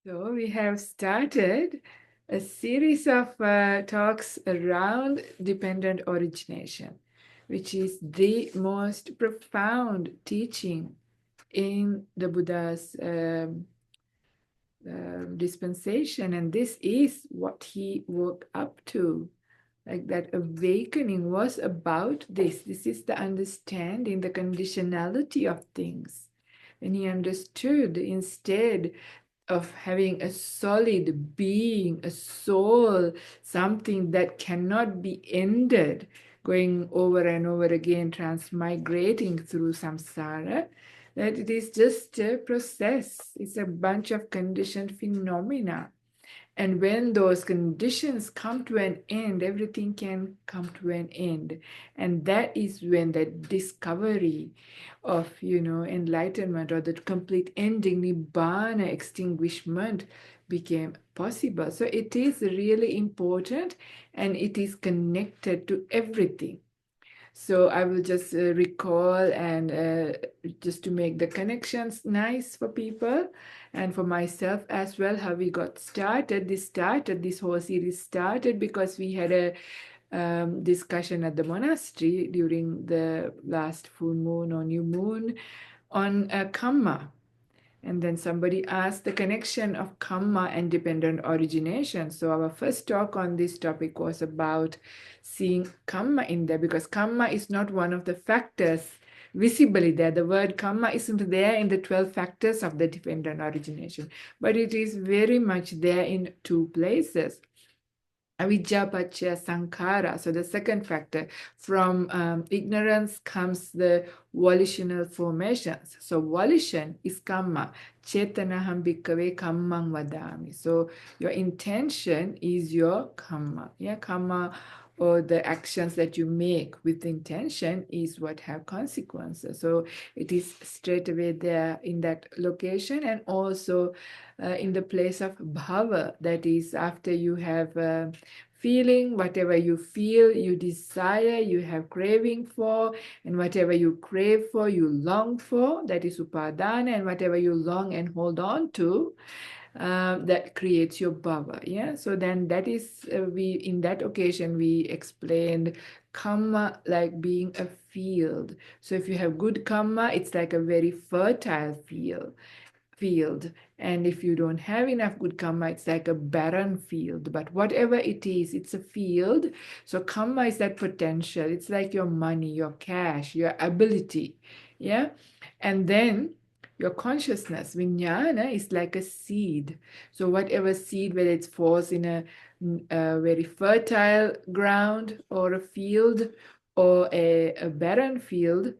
So we have started a series of talks around dependent origination, which is the most profound teaching in the Buddha's dispensation. And this is what he woke up to. Like that awakening was about this. This is the understanding, the conditionality of things. And he understood instead of having a solid being, a soul, something that cannot be ended, going over and over again, transmigrating through samsara, that it is just a process. It's a bunch of conditioned phenomena. And when those conditions come to an end, everything can come to an end. And that is when the discovery of, enlightenment or the complete ending, nibbana, extinguishment, became possible. So it is really important and it is connected to everything. So I will just recall and just to make the connections nice for people and for myself as well, how we got started. This whole series started because we had a discussion at the monastery during the last full moon or new moon on karma. And then somebody asked the connection of karma and dependent origination. So our first talk on this topic was about seeing karma in there, because karma is not one of the factors visibly there. The word karma isn't there in the 12 factors of the dependent origination, but it is very much there in two places. Avijja paccaya sankhara. So the second factor, from ignorance comes the volitional formations. So volition is karma. Chetanaham bhikkhave kammang vadami. So your intention is your karma. Yeah, karma, or the actions that you make with intention, is what have consequences. So it is straight away there in that location, and also in the place of bhava, that is after you have feeling, whatever you feel, you desire, you have craving for, and whatever you crave for, you long for, that is upadana, and whatever you long and hold on to, that creates your bhava. Yeah, so then that is we in that occasion we explained karma like being a field. So if you have good karma, it's like a very fertile field, and if you don't have enough good karma, it's like a barren field. But whatever it is, it's a field. So karma is that potential. It's like your money, your cash, your ability. Yeah, and then your consciousness, vijnana, is like a seed. So whatever seed, whether it falls in a very fertile ground or a field or a barren field,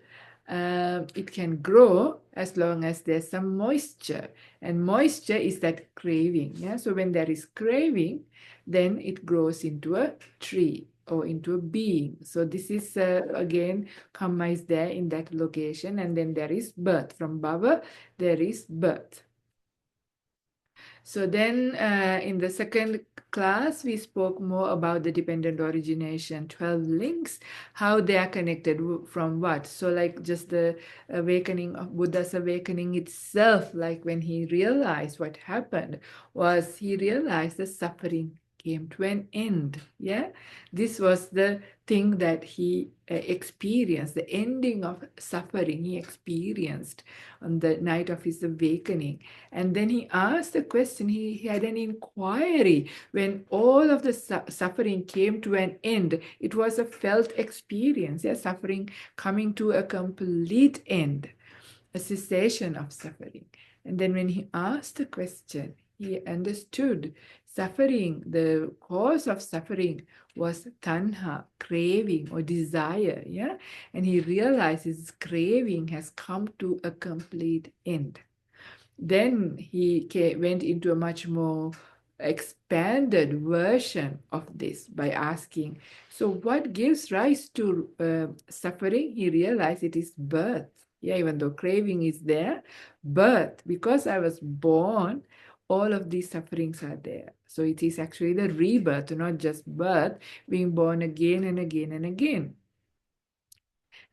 it can grow as long as there's some moisture. And moisture is that craving. Yeah. So when there is craving, then it grows into a tree or into a being. So this is again, karma is there in that location. And then there is birth. From bhava, there is birth. So then in the second class, we spoke more about the dependent origination, 12 links, how they are connected from what. So like just the awakening of Buddha's awakening itself, like when he realized what happened was he realized the suffering came to an end. Yeah, this was the thing that he experienced, the ending of suffering he experienced on the night of his awakening. And then he asked a question, he had an inquiry. When all of the suffering came to an end, it was a felt experience, yeah? Suffering coming to a complete end, a cessation of suffering. And then when he asked the question, he understood suffering, the cause of suffering was tanha, craving or desire, yeah? And he realized his craving has come to a complete end. Then he went into a much more expanded version of this by asking, so what gives rise to suffering? He realized it is birth. Yeah, even though craving is there, birth, because I was born, all of these sufferings are there. So it is actually the rebirth, not just birth, being born again and again and again.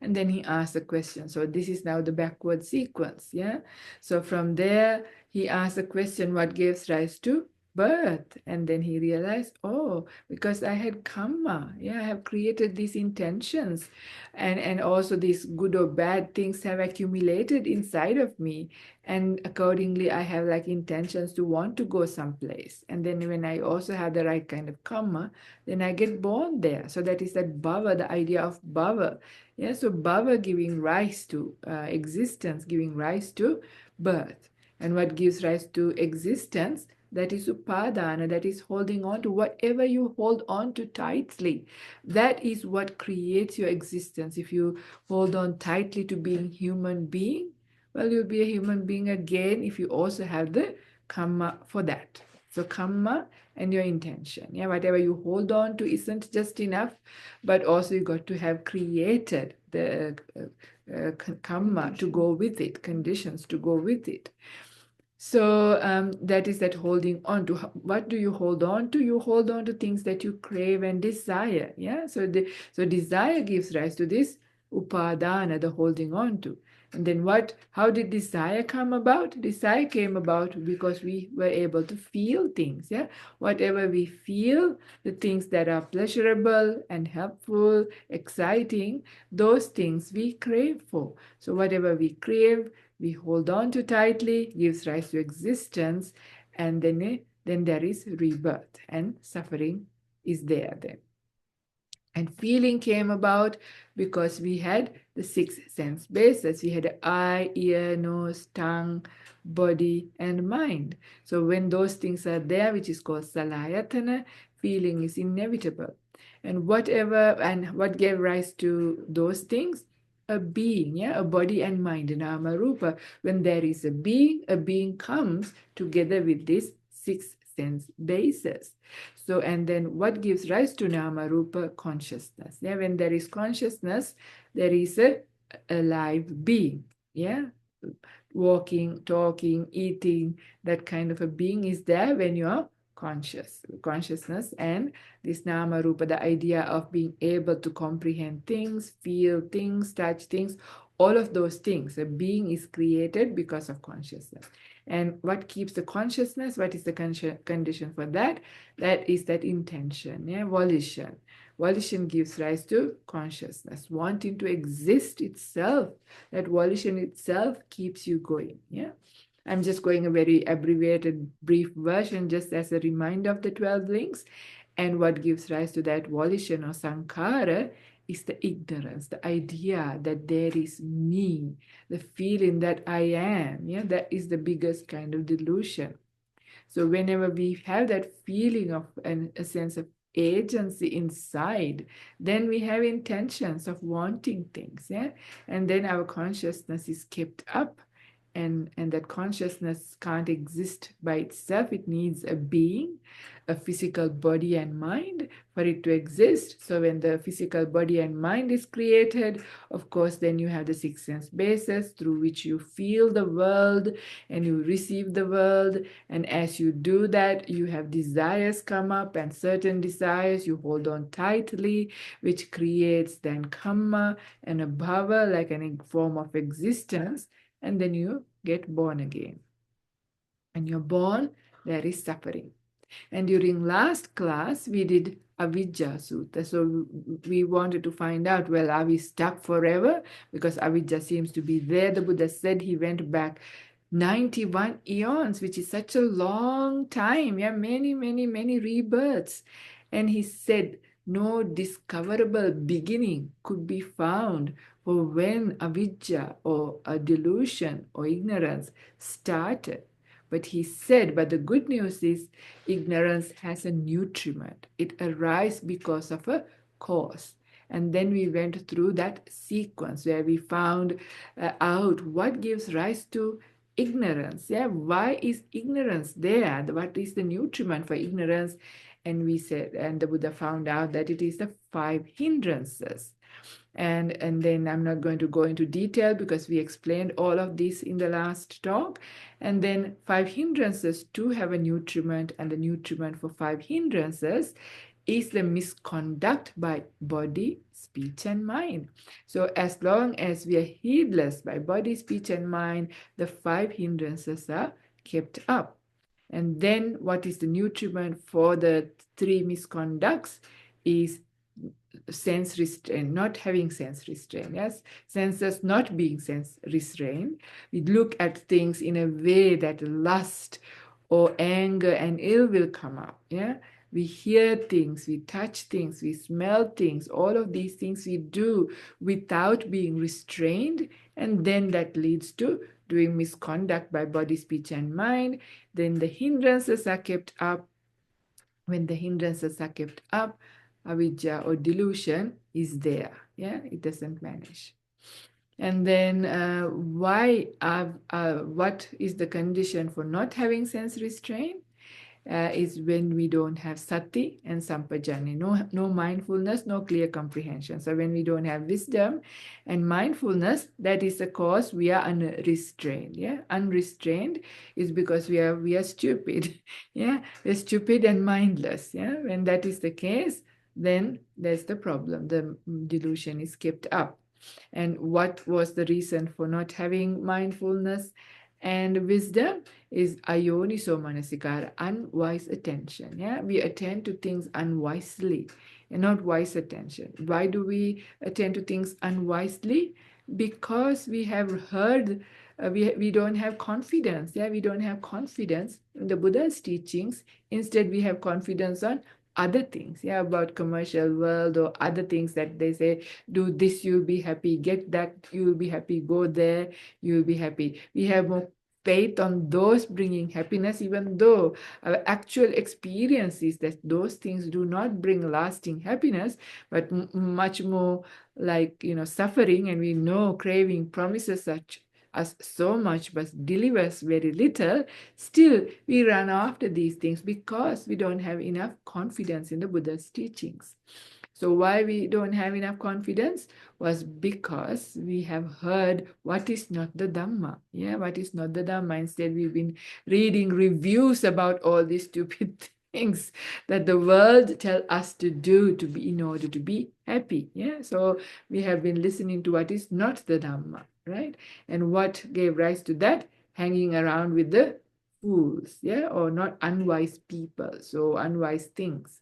And then he asked a question. So this is now the backward sequence, yeah? So from there, he asked the question, what gives rise to birth? And then he realized, oh, because I had karma, yeah, I have created these intentions, and also these good or bad things have accumulated inside of me, and accordingly I have like intentions to want to go someplace, and then when I also have the right kind of karma, then I get born there. So that is that bhava, the idea of bhava. Yeah, so bhava giving rise to existence, giving rise to birth. And what gives rise to existence? That is upadana, that is holding on to whatever you hold on to tightly. That is what creates your existence. If you hold on tightly to being human being, well, you'll be a human being again if you also have the karma for that. So karma and your intention. Yeah, whatever you hold on to isn't just enough, but also you got to have created the karma to go with it, conditions to go with it. So that is that holding on to. What do you hold on to? You hold on to things that you crave and desire. Yeah. So desire gives rise to this upadana, the holding on to. And then how did desire come about? Desire came about because we were able to feel things. Yeah. Whatever we feel, the things that are pleasurable and helpful, exciting, those things we crave for. So whatever we crave, we hold on to tightly, gives rise to existence, and then there is rebirth, and suffering is there then. And feeling came about because we had the six sense bases. We had eye, ear, nose, tongue, body, and mind. So when those things are there, which is called salayatana, feeling is inevitable. And what gave rise to those things? A being, yeah, a body and mind, nama rupa. When there is a being comes together with these six sense bases. So, and then what gives rise to nama rupa? Consciousness. Yeah, when there is consciousness, there is a alive being. Yeah, walking, talking, eating, that kind of a being is there when you are consciousness, and this nama rupa, the idea of being able to comprehend things, feel things, touch things, all of those things. A being is created because of consciousness. And what keeps the consciousness? What is the condition for that? That is that intention, yeah, volition. Volition gives rise to consciousness, wanting to exist itself. That volition itself keeps you going, yeah. I'm just going a very abbreviated, brief version just as a reminder of the 12 links. And what gives rise to that volition or sankhara is the ignorance, the idea that there is me, the feeling that I am. Yeah, that is the biggest kind of delusion. So whenever we have that feeling of a sense of agency inside, then we have intentions of wanting things, yeah, and then our consciousness is kept up, and that consciousness can't exist by itself. It needs a being, a physical body and mind for it to exist. So when the physical body and mind is created, of course, then you have the six sense bases through which you feel the world and you receive the world. And as you do that, you have desires come up, and certain desires you hold on tightly, which creates then karma and a bhava, like a form of existence. And then you get born again. And you're born, there is suffering. And during last class, we did Avijja Sutta. So we wanted to find out, well, are we stuck forever? Because Avijja seems to be there. The Buddha said he went back 91 eons, which is such a long time. Yeah, many, many, many rebirths. And he said, no discoverable beginning could be found for when avijja, or a delusion or ignorance, started. But he said, but the good news is ignorance has a nutriment. It arises because of a cause. And then we went through that sequence where we found out what gives rise to ignorance. Yeah, why is ignorance there? What is the nutriment for ignorance? And we said, and the Buddha found out that it is the 5 hindrances. And then I'm not going to go into detail because we explained all of this in the last talk. And then 5 hindrances too have a nutriment, and the nutriment for 5 hindrances is the misconduct by body, speech, and mind. So as long as we are heedless by body, speech, and mind, the 5 hindrances are kept up. And then what is the nutriment for the 3 misconducts is sense restraint, not having sense restraint. Yes, senses not being sense restrained. We look at things in a way that lust or anger and ill will come up. Yeah, we hear things, we touch things, we smell things. All of these things we do without being restrained, and then that leads to doing misconduct by body, speech, and mind. Then the hindrances are kept up. When the hindrances are kept up, avidya or delusion is there. Yeah, it doesn't vanish. And then what is the condition for not having sense restraint? Is when we don't have sati and sampajanya, no mindfulness, no clear comprehension. So when we don't have wisdom and mindfulness, that is the cause we are unrestrained. Yeah, unrestrained is because we are stupid. Yeah, we're stupid and mindless. Yeah, when that is the case, then there's the problem. The delusion is kept up. And what was the reason for not having mindfulness and wisdom? Is ayoniso manasikara, unwise attention. Yeah, we attend to things unwisely and not wise attention. Why do we attend to things unwisely? Because we have heard, we don't have confidence. Yeah, we don't have confidence in the Buddha's teachings. Instead, we have confidence on other things, yeah, about commercial world or other things that they say, do this, you'll be happy, get that, you'll be happy, go there, you'll be happy. We have more faith on those bringing happiness, even though our actual experience is that those things do not bring lasting happiness, but much more like, suffering. And we know craving promises us so much but delivers very little. Still we run after these things because we don't have enough confidence in the Buddha's teachings. So why we don't have enough confidence was because we have heard what is not the Dhamma. Yeah, what is not the Dhamma. Instead, we've been reading reviews about all these stupid things that the world tell us to do to be in order to be happy. Yeah, so we have been listening to what is not the Dhamma, right? And what gave rise to that? Hanging around with the fools, yeah, or not unwise people, so unwise things.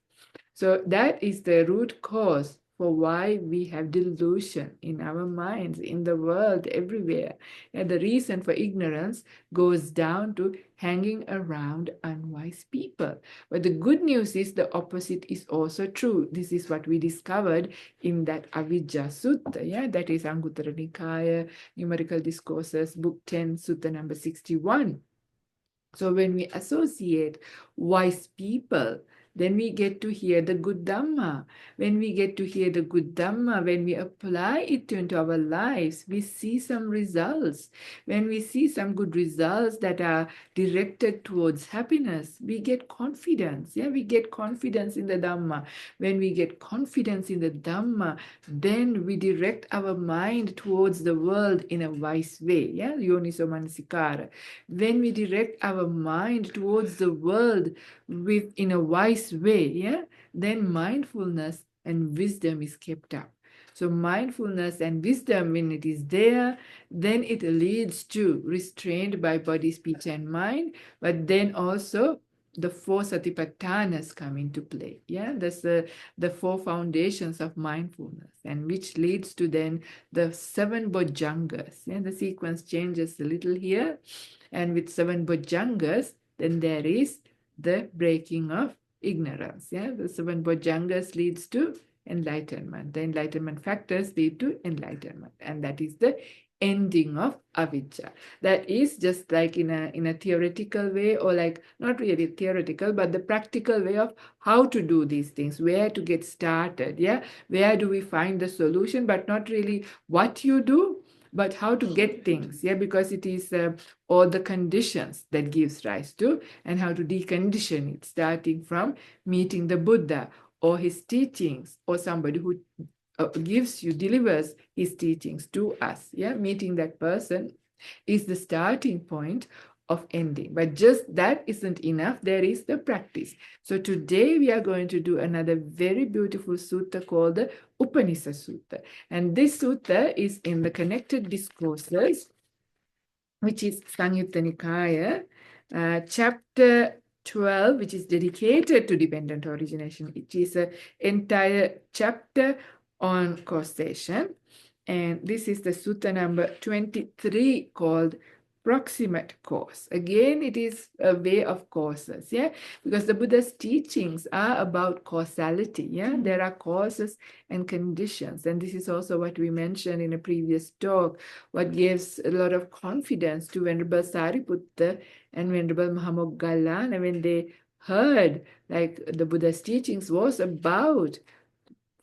So that is the root cause for why we have delusion in our minds, in the world, everywhere. And the reason for ignorance goes down to hanging around unwise people. But the good news is the opposite is also true. This is what we discovered in that Avijja Sutta, yeah, that is Anguttara Nikaya, Numerical Discourses, Book 10, Sutta number 61. So when we associate wise people, then we get to hear the good Dhamma. When we get to hear the good Dhamma, when we apply it into our lives, we see some results. When we see some good results that are directed towards happiness, we get confidence. Yeah, we get confidence in the Dhamma. When we get confidence in the Dhamma, then we direct our mind towards the world in a wise way. Yeah, yoniso manasikara. When we direct our mind towards the world in a wise way, yeah, then mindfulness and wisdom is kept up. So mindfulness and wisdom, when it is there, then it leads to restraint by body, speech, and mind, but then also the 4 satipatthanas come into play. Yeah, that's the 4 foundations of mindfulness, and which leads to then the 7 bojjhangas. Yeah, the sequence changes a little here. And with 7 bojjhangas, then there is the breaking of ignorance. Yeah, the 7 bojjhangas leads to enlightenment. The enlightenment factors lead to enlightenment, and that is the ending of avijja. That is just like in a theoretical way, or like not really theoretical, but the practical way of how to do these things, where to get started. Yeah, where do we find the solution, but not really what you do, but how to get things. Yeah, because it is all the conditions that gives rise to, and how to decondition it, starting from meeting the Buddha or his teachings, or somebody who delivers his teachings to us. Yeah, meeting that person is the starting point of ending. But just that isn't enough. There is the practice. So today we are going to do another very beautiful sutta called the Upanisasutta. And this sutta is in the Connected Discourses, which is Samyutta Nikaya, chapter 12, which is dedicated to dependent origination. It is an entire chapter on causation. And this is the sutta number 23 called proximate cause. Again, it is a way of causes, yeah, because the Buddha's teachings are about causality, yeah. There are causes and conditions, and this is also what we mentioned in a previous talk, what gives a lot of confidence to Venerable Sariputta and Venerable Mahamoggallana when they heard like the Buddha's teachings was about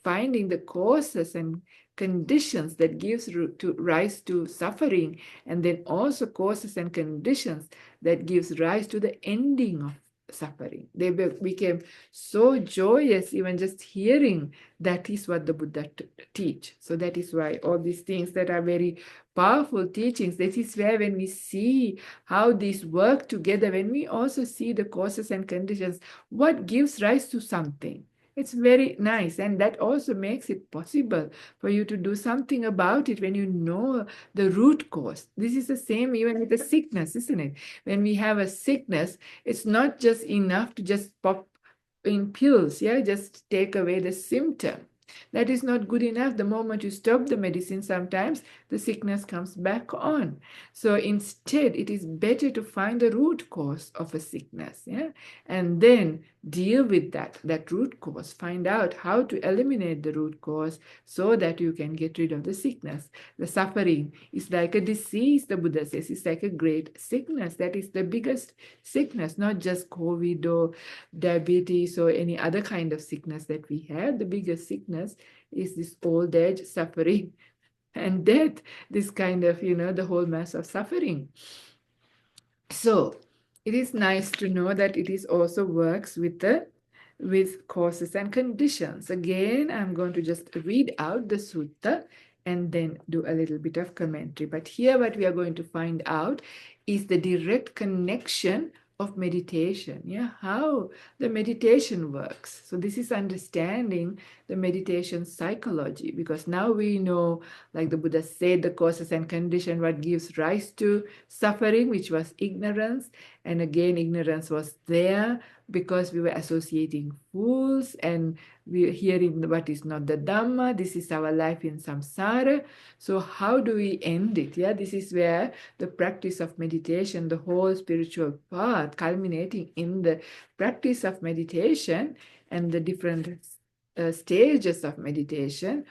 finding the causes and conditions that gives rise to suffering, and then also causes and conditions that gives rise to the ending of suffering. They became so joyous even just hearing that is what the Buddha teach. So that is why all these things that are very powerful teachings, this is where when we see how these work together, when we also see the causes and conditions, what gives rise to something, it's very nice, and that also makes it possible for you to do something about it when you know the root cause. This is the same even with the sickness, isn't it? When we have a sickness, it's not just enough to just pop in pills, yeah, just take away the symptom. That is not good enough. The moment you stop the medicine, sometimes the sickness comes back on. So instead, it is better to find the root cause of a sickness, yeah, and then deal with that root cause. Find out how to eliminate the root cause so that you can get rid of the sickness. The suffering is like a disease, the Buddha says. It's like a great sickness. That is the biggest sickness, not just COVID or diabetes or any other kind of sickness that we have. The biggest sickness is this old age, suffering, and death, this kind of, the whole mass of suffering. So it is nice to know that it is also works with causes and conditions. Again, I'm going to just read out the sutta and then do a little bit of commentary. But here what we are going to find out is the direct connection of meditation, yeah, how the meditation works. So this is understanding the meditation psychology, because now we know, like the Buddha said, the causes and condition, what gives rise to suffering, which was ignorance. And again, ignorance was there because we were associating fools and we are hearing what is not the Dhamma. This is our life in samsara. So how do we end it? Yeah, this is where the practice of meditation, the whole spiritual path, culminating in the practice of meditation and the different stages of meditation,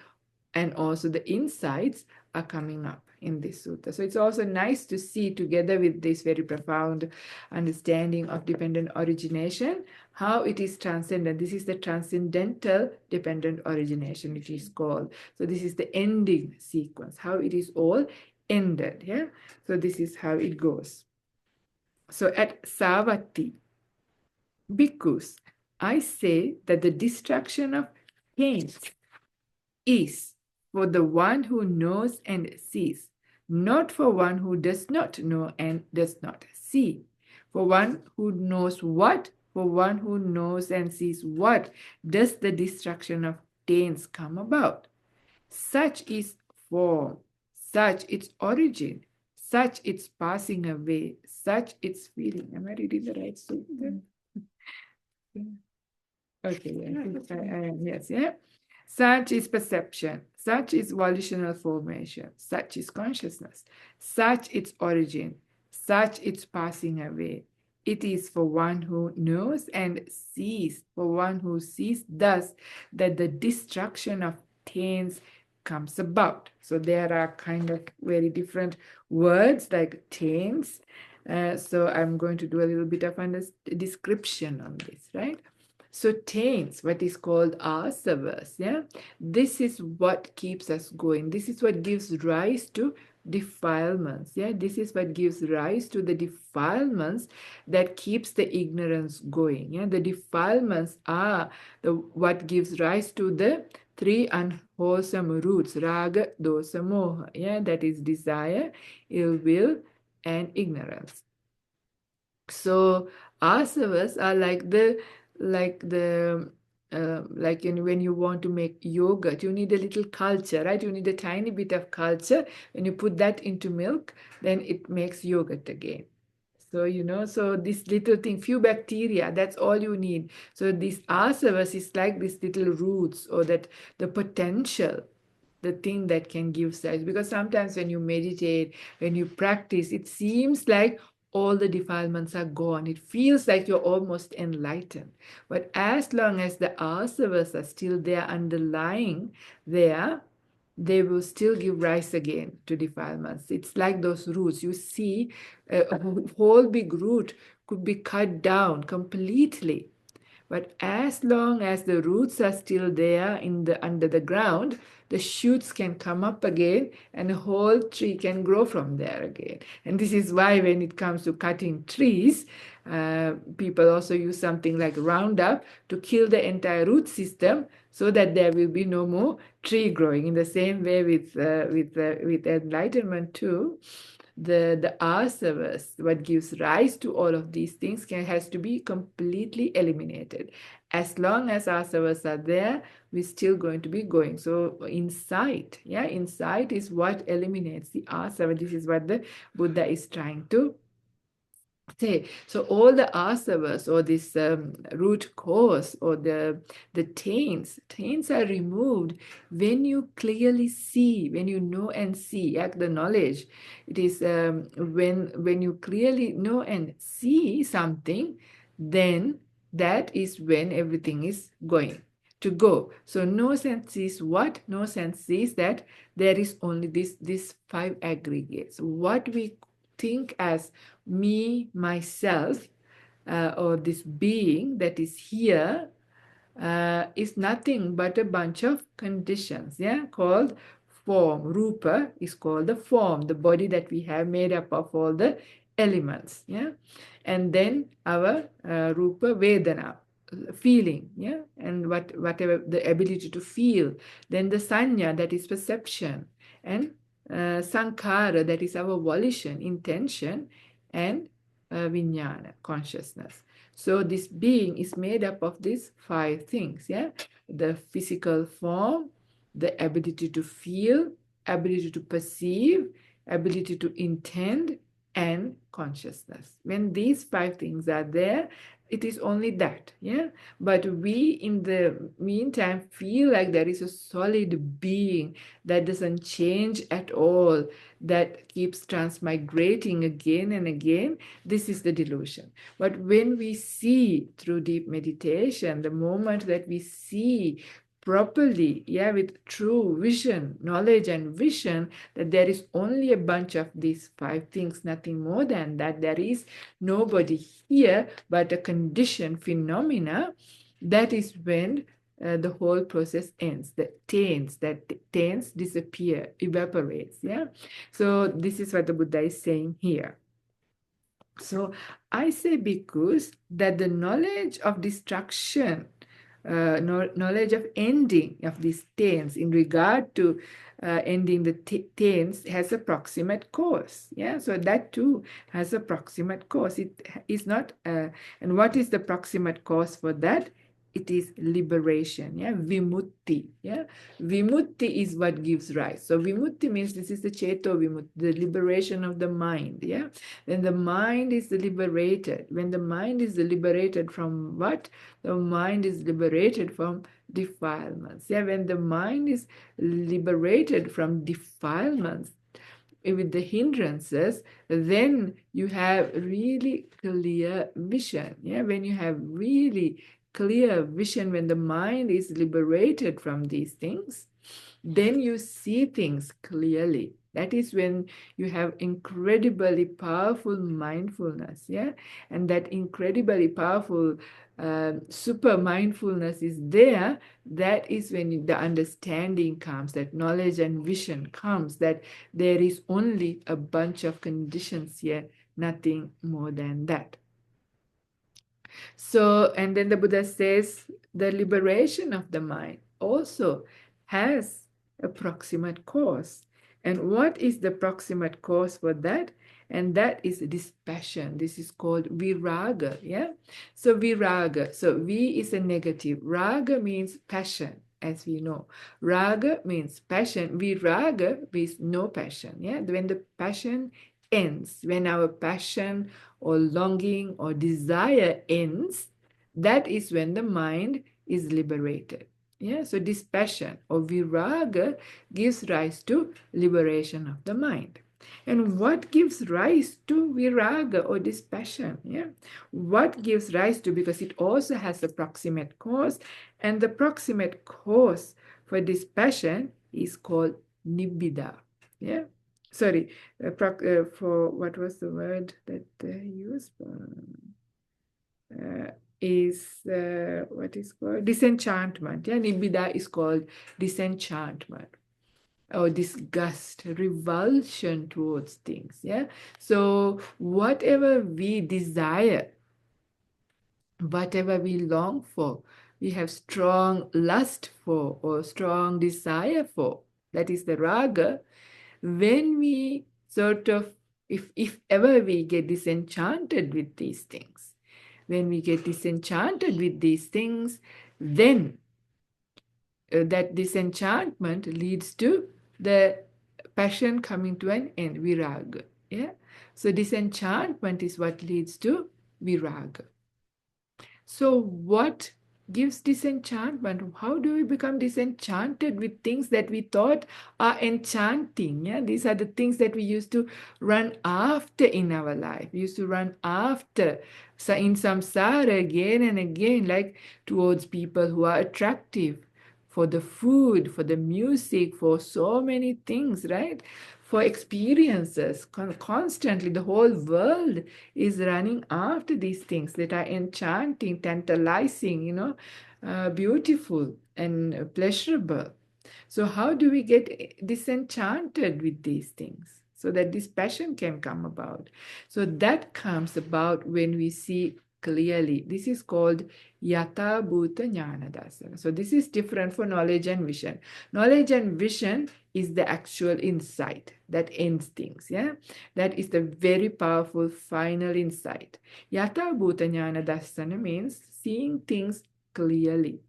and also the insights are coming up in this sutta. So it's also nice to see, together with this very profound understanding of dependent origination, how it is transcendent. This is the transcendental dependent origination, it is called. So this is the ending sequence, how it is all ended. Yeah. So this is how it goes. So at Savatthi, bhikkhus, I say that the destruction of pains is for the one who knows and sees, not for one who does not know and does not see. For one who knows what, for one who knows and sees what, does the destruction of pains come about. Such is form, such its origin, such its passing away, such its feeling. Am I reading the right sutta? Okay, yeah, yes, yeah. Such is perception, such is volitional formation, such is consciousness, such its origin, such its passing away. It is for one who knows and sees, for one who sees thus, that the destruction of taints comes about. So there are kind of very different words like taints. So I'm going to do a little bit of a description on this, right? So taints, what is called asavas, yeah, this is what keeps us going. This is what gives rise to defilements, yeah. This is what gives rise to the defilements that keeps the ignorance going, yeah. The defilements are what gives rise to the three unwholesome roots, raga, dosa, moha, yeah. That is desire, ill will, and ignorance. So asavas are when you want to make yogurt, you need a little culture, right? You need a tiny bit of culture. When you put that into milk, then it makes yogurt again. So, so this little thing, few bacteria, that's all you need. So this asavas is like these little roots, or that the potential, the thing that can give size. Because sometimes when you meditate, when you practice, it seems like all the defilements are gone. It feels like you're almost enlightened. But as long as the asavas are still there, underlying there, they will still give rise again to defilements. It's like those roots. You see, a whole big root could be cut down completely. But as long as the roots are still there under the ground, the shoots can come up again and a whole tree can grow from there again. And this is why when it comes to cutting trees, people also use something like Roundup to kill the entire root system so that there will be no more tree growing. In the same way with enlightenment too, the asavas, what gives rise to all of these things, has to be completely eliminated. As long as asavas are there, we're still going to be going. So insight, insight is what eliminates the asava. This is what the Buddha is trying to say. So all the asavas, or this root cause, or the taints are removed when you clearly see, when you know and see, the knowledge. It is when you clearly know and see something, then that is when everything is going to go. So no sense sees what? No sense sees that there is only this five aggregates. What we think as me, myself, or this being that is here, is nothing but a bunch of conditions, called form. Rupa is called the form, the body that we have made up of all the elements, and then our Rupa Vedana, feeling, and whatever the ability to feel, then the Sanya, that is perception, and Sankhara, that is our volition, intention, and Vijnana, consciousness. So this being is made up of these five things, the physical form, the ability to feel, ability to perceive, ability to intend, and consciousness. When these five things are there, it is only that, but we in the meantime feel like there is a solid being that doesn't change at all, that keeps transmigrating again and again. This is the delusion. But when we see through deep meditation, the moment that we see properly, with true vision, knowledge and vision, that there is only a bunch of these five things, nothing more than that. There is nobody here but a conditioned phenomena. That is when the whole process ends. The taints disappear, evaporates. So this is what the Buddha is saying here. So I say, bhikkhus, that the knowledge of destruction, knowledge of ending of these taints in regard to ending the taints has a proximate cause. So that too has a proximate cause. It is not, and what is the proximate cause for that? It is liberation, vimutti. Vimutti is what gives rise. So vimutti means this is the ceto vimutti, the liberation of the mind. When the mind is liberated, when the mind is liberated from what? The mind is liberated from defilements. When the mind is liberated from defilements, with the hindrances, then you have really clear vision. When you have really clear vision, when the mind is liberated from these things, then you see things clearly. That is when you have incredibly powerful mindfulness, and that incredibly powerful super mindfulness is there. That is when the understanding comes, that knowledge and vision comes, that there is only a bunch of conditions here, nothing more than that. So, and then the Buddha says the liberation of the mind also has a proximate cause. And what is the proximate cause for that? and that is dispassion. This is called viraga. Yeah. So viraga. So V is a negative. Raga means passion, as we know. Raga means passion. Viraga means no passion. Yeah. When the passion ends, when our passion or longing or desire ends, that is when the mind is liberated. Yeah. So dispassion or viraga gives rise to liberation of the mind. And what gives rise to viraga or dispassion? Yeah. What gives rise to, because it also has a proximate cause, and the proximate cause for dispassion is called nibbida. Yeah. Sorry, for what was the word that he used? Is what is called disenchantment. Yeah, nibbida is called disenchantment or disgust, revulsion towards things. Yeah. So whatever we desire, whatever we long for, we have strong lust for or strong desire for, that is the raga. When we sort of, if ever we get disenchanted with these things, when we get disenchanted with these things, then that disenchantment leads to the passion coming to an end, viraga. Yeah. So disenchantment is what leads to viraga. So what gives disenchantment? How do we become disenchanted with things that we thought are enchanting? Yeah, these are the things that we used to run after in our life. We used to run after, so in samsara again and again, like towards people who are attractive, for the food, for the music, for so many things, right? For experiences, constantly, the whole world is running after these things that are enchanting, tantalizing, beautiful and pleasurable. So how do we get disenchanted with these things so that this passion can come about? So that comes about when we see clearly. This is called yata bhuta jnana dasana. So this is different for knowledge and vision. Knowledge and vision is the actual insight that ends things. Yeah, that is the very powerful final insight. Yata bhuta jnana dasana means seeing things clearly.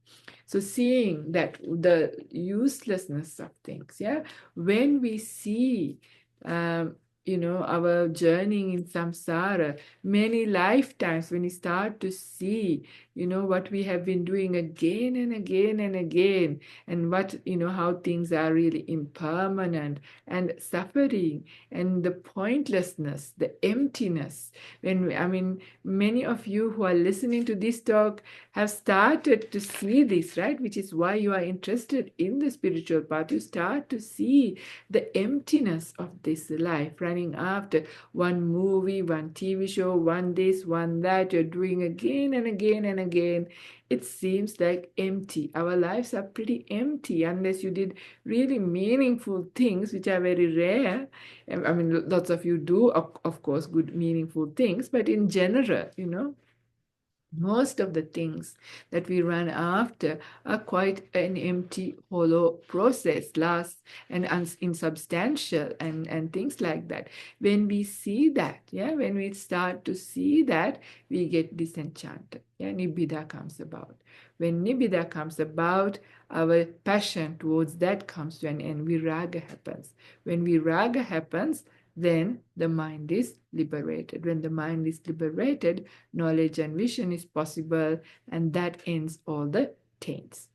So seeing that the uselessness of things, yeah, when we see, our journey in samsara, many lifetimes, when we start to see, what we have been doing again and again and again, and what, how things are really impermanent and suffering, and the pointlessness, the emptiness. Many of you who are listening to this talk have started to see this, right? Which is why you are interested in the spiritual path. You start to see the emptiness of this life, running after one movie, one TV show, one this, one that, you're doing again and again and again. It seems like empty. Our lives are pretty empty unless you did really meaningful things, which are very rare. Lots of you do, of course, good, meaningful things, but in general, most of the things that we run after are quite an empty, hollow process, last and insubstantial, and things like that. When we see that, yeah, when we start to see that, we get disenchanted. Yeah, nibbida comes about. When nibbida comes about, our passion towards that comes to an end. Viraga happens. When viraga happens, then the mind is liberated. When the mind is liberated, knowledge and vision is possible, and that ends all the taints.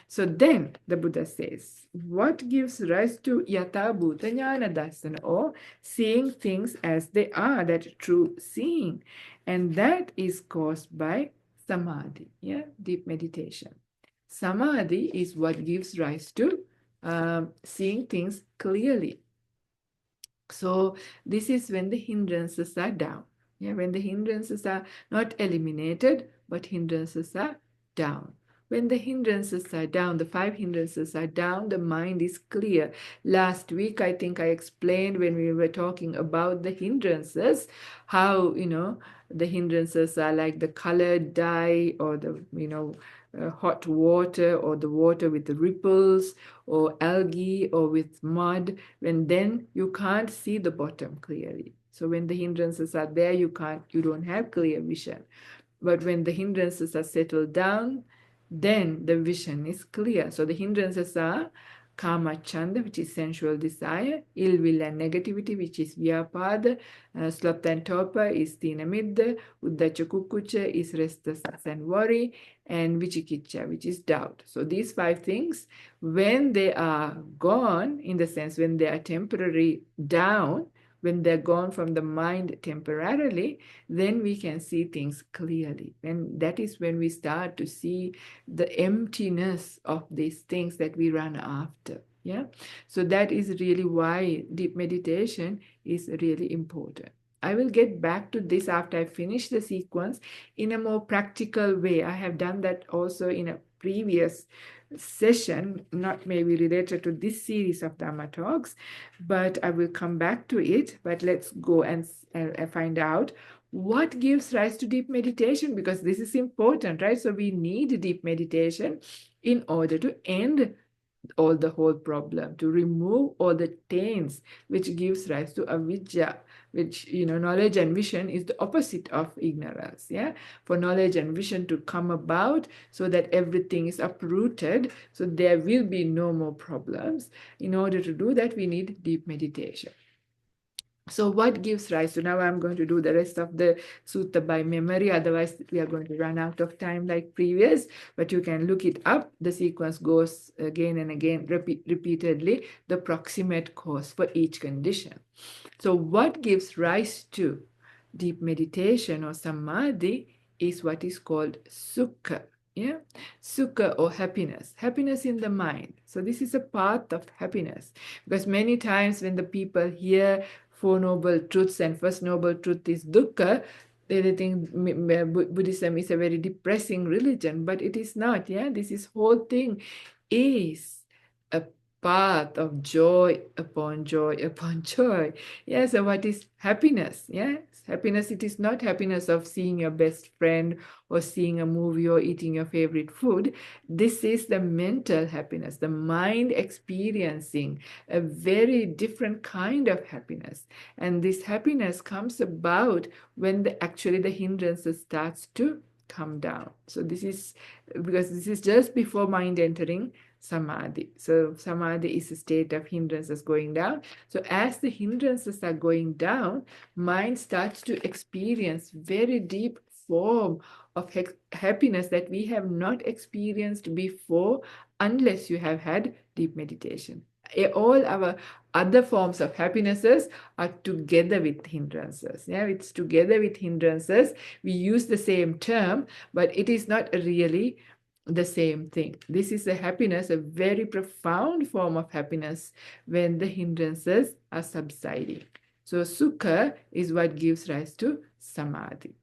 So then the Buddha says, what gives rise to yata bhuta jnana dasana, or seeing things as they are, that true seeing, and that is caused by samadhi, yeah, deep meditation. Samadhi is what gives rise to seeing things clearly. So this is when the hindrances are down. Yeah, when the hindrances are not eliminated, but hindrances are down. When the hindrances are down, the 5 hindrances are down, the mind is clear. Last week, I think I explained when we were talking about the hindrances, how, the hindrances are like the colored dye, or the, hot water, or the water with the ripples, or algae, or with mud, when then you can't see the bottom clearly. So when the hindrances are there, you don't have clear vision. But when the hindrances are settled down, then the vision is clear. So the hindrances are kama chanda, which is sensual desire, ill will and negativity, which is vyapada, sloth and torpor is tina midda, uddacha kukucha is restlessness and worry, and vichikicha, which is doubt. So these 5 things, when they are gone, in the sense when they are temporary down, when they're gone from the mind temporarily, then we can see things clearly. And that is when we start to see the emptiness of these things that we run after. Yeah. So that is really why deep meditation is really important. I will get back to this after I finish the sequence in a more practical way. I have done that also in a previous session, not maybe related to this series of Dhamma talks, but I will come back to it. But let's go and find out what gives rise to deep meditation, because this is important, right? So we need deep meditation in order to end the whole problem, to remove all the taints which gives rise to avidya, which, knowledge and vision is the opposite of ignorance. Yeah, for knowledge and vision to come about so that everything is uprooted, so there will be no more problems. In order to do that, we need deep meditation. So what gives rise to, now I'm going to do the rest of the sutta by memory, otherwise we are going to run out of time like previous, but you can look it up. The sequence goes again and again, repeatedly, the proximate cause for each condition. So what gives rise to deep meditation or samadhi is what is called sukha. Yeah, sukha or happiness, happiness in the mind. So this is a path of happiness, because many times when the people hear Four Noble Truths and first noble truth is dukkha, they think Buddhism is a very depressing religion, but it is not. Yeah, this is whole thing is a path of joy upon joy upon joy. Yeah, so what is happiness? Yes, happiness, it is not happiness of seeing your best friend or seeing a movie or eating your favorite food. This is the mental happiness, the mind experiencing a very different kind of happiness. And this happiness comes about when actually the hindrances starts to come down. So this is because this is just before mind entering samadhi. So samadhi is a state of hindrances going down. So as the hindrances are going down, mind starts to experience very deep form of happiness that we have not experienced before unless you have had deep meditation. All our other forms of happinesses are together with hindrances. Yeah, it's together with hindrances. We use the same term, but it is not really the same thing. This is a happiness, a very profound form of happiness when the hindrances are subsiding. So sukha is what gives rise to samadhi.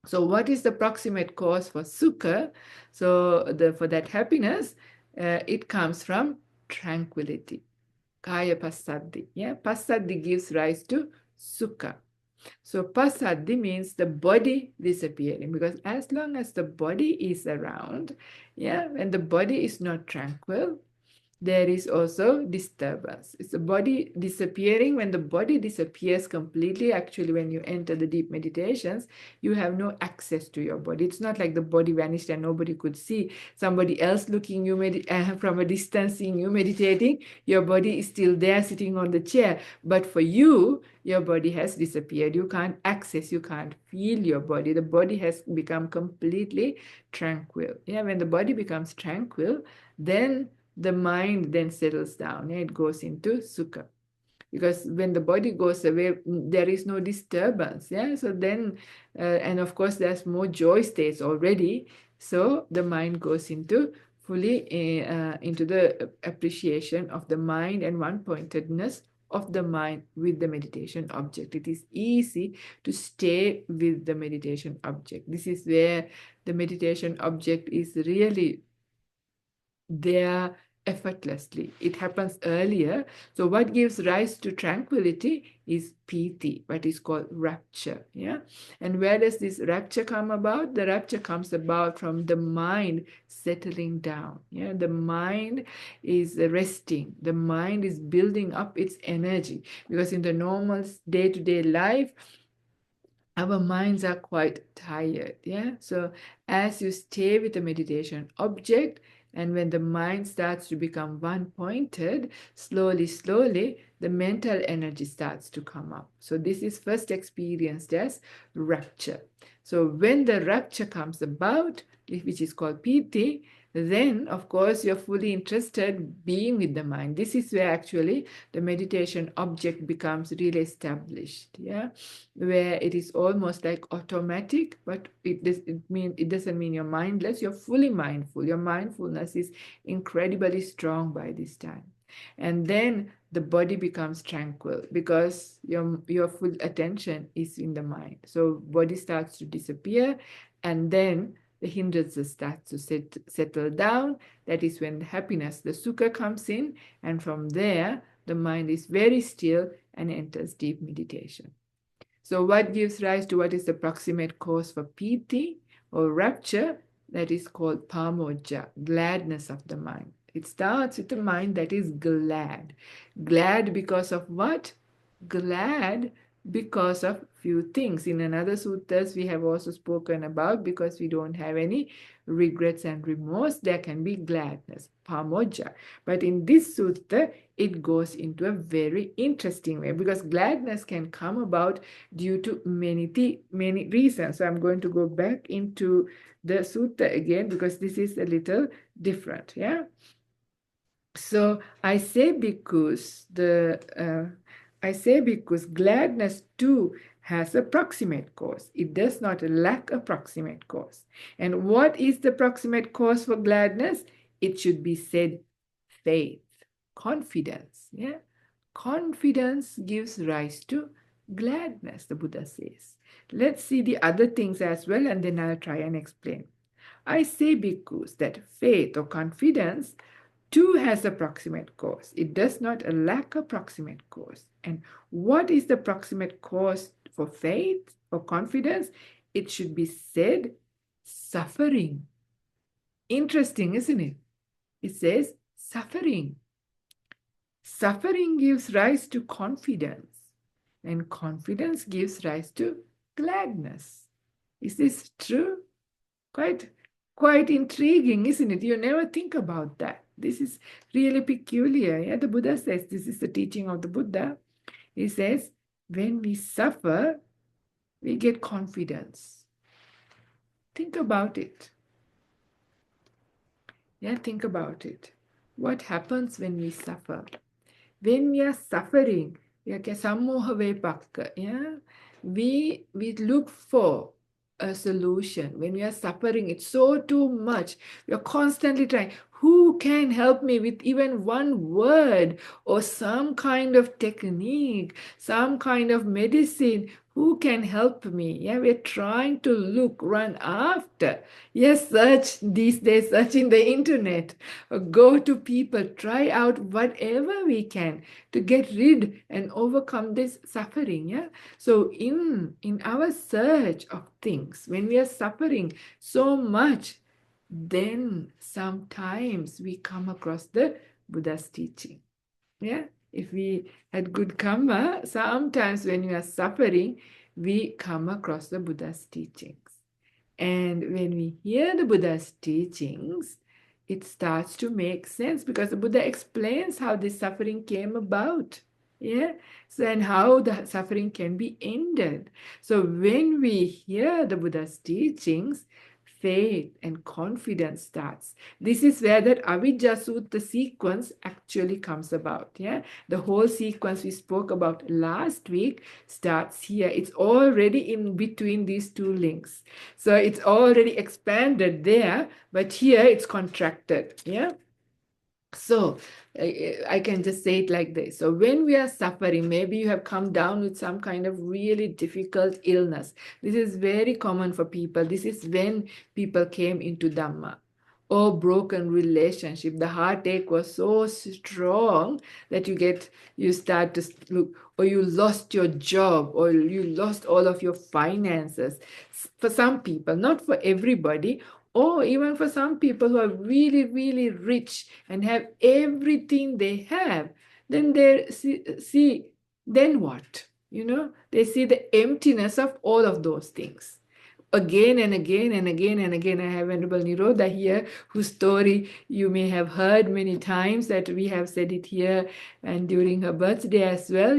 So what is the proximate cause for sukha? So for that happiness, it comes from tranquility. Kaya passaddhi. Yeah, passaddhi gives rise to sukha. So passaddhi means the body disappearing, because as long as the body is around, yeah, when the body is not tranquil, there is also disturbance. It's the body disappearing. When the body disappears completely, actually, when you enter the deep meditations, you have no access to your body. It's not like the body vanished and nobody could see. Somebody else looking you from a distance, seeing you meditating, your body is still there sitting on the chair. But for you, your body has disappeared. You can't access, you can't feel your body. The body has become completely tranquil. Yeah, when the body becomes tranquil, then the mind then settles down and it goes into sukha, because when the body goes away, there is no disturbance. Yeah, so then and of course there's more joy states already, so the mind goes into fully into the appreciation of the mind and one-pointedness of the mind with the meditation object. It is easy to stay with the meditation object. This is where the meditation object is really there effortlessly. It happens earlier. So what gives rise to tranquility is piti, what is called rapture. Yeah. And where does this rapture come about? The rapture comes about from the mind settling down. Yeah. The mind is resting. The mind is building up its energy, because in the normal day-to-day life, our minds are quite tired. Yeah. So as you stay with the meditation object, and when the mind starts to become one pointed, slowly, the mental energy starts to come up. So this is first experienced as rapture. So when the rapture comes about, which is called piti, then of course you're fully interested being with the mind. This is where actually the meditation object becomes really established. Yeah, where it is almost like automatic, but it doesn't mean you're mindless. You're fully mindful. Your mindfulness is incredibly strong by this time. And then the body becomes tranquil because your full attention is in the mind. So body starts to disappear, and then the hindrances start to settle down. That is when the happiness, the sukha, comes in, and from there the mind is very still and enters deep meditation. So what gives rise to what is the proximate cause for piti or rapture? That is called pamojja, gladness of the mind. It starts with a mind that is glad. Glad because of what? Glad because of few things. In another suttas, we have also spoken about, because we don't have any regrets and remorse, there can be gladness, pamojja. But in this sutta, it goes into a very interesting way, because gladness can come about due to many reasons. So I'm going to go back into the sutta again, because this is a little different. Yeah. So I say because gladness too has a proximate cause. It does not lack a proximate cause. And what is the proximate cause for gladness? It should be said faith, confidence. Yeah, confidence gives rise to gladness, the Buddha says. Let's see the other things as well, and then I'll try and explain. I say because that faith or confidence too has a proximate cause. It does not lack a proximate cause. And what is the proximate cause for faith or confidence? It should be said suffering. Interesting, isn't it? It says suffering. Suffering gives rise to confidence, and confidence gives rise to gladness. Is this true? Quite intriguing, isn't it? You never think about that. This is really peculiar. Yeah, the Buddha says, this is the teaching of the Buddha. He says, when we suffer, we get confidence. Think about it. Yeah, think about it. What happens when we suffer? When we are suffering, yeah, we look for a solution. When we are suffering, it's so too much. We are constantly trying. Who can help me with even one word or some kind of technique, some kind of medicine? Who can help me? Yeah, we're trying to run after. Yes, search these days, search in the internet, go to people, try out whatever we can to get rid and overcome this suffering. Yeah. So in our search of things, when we are suffering so much, then sometimes we come across the Buddha's teaching. Yeah. If we had good karma, sometimes when we are suffering, we come across the Buddha's teachings. And when we hear the Buddha's teachings, it starts to make sense, because the Buddha explains how this suffering came about. Yeah. So, and how the suffering can be ended. So when we hear the Buddha's teachings, faith and confidence starts. This is where that Avijja Sutta sequence actually comes about. Yeah. The whole sequence we spoke about last week starts here. It's already in between these two links. So it's already expanded there, but here it's contracted. Yeah. So I can just say it like this. So when we are suffering, maybe you have come down with some kind of really difficult illness. This is very common for people. This is when people came into Dhamma. or broken relationship. The heartache was so strong that you start to look, or you lost your job, or you lost all of your finances. For some people, not for everybody, or even for some people who are really, really rich and have everything they have, then they see then what? They see the emptiness of all of those things again and again and again and again. I have Venerable Nirodha here, whose story you may have heard many times, that we have said it here and during her birthday as well.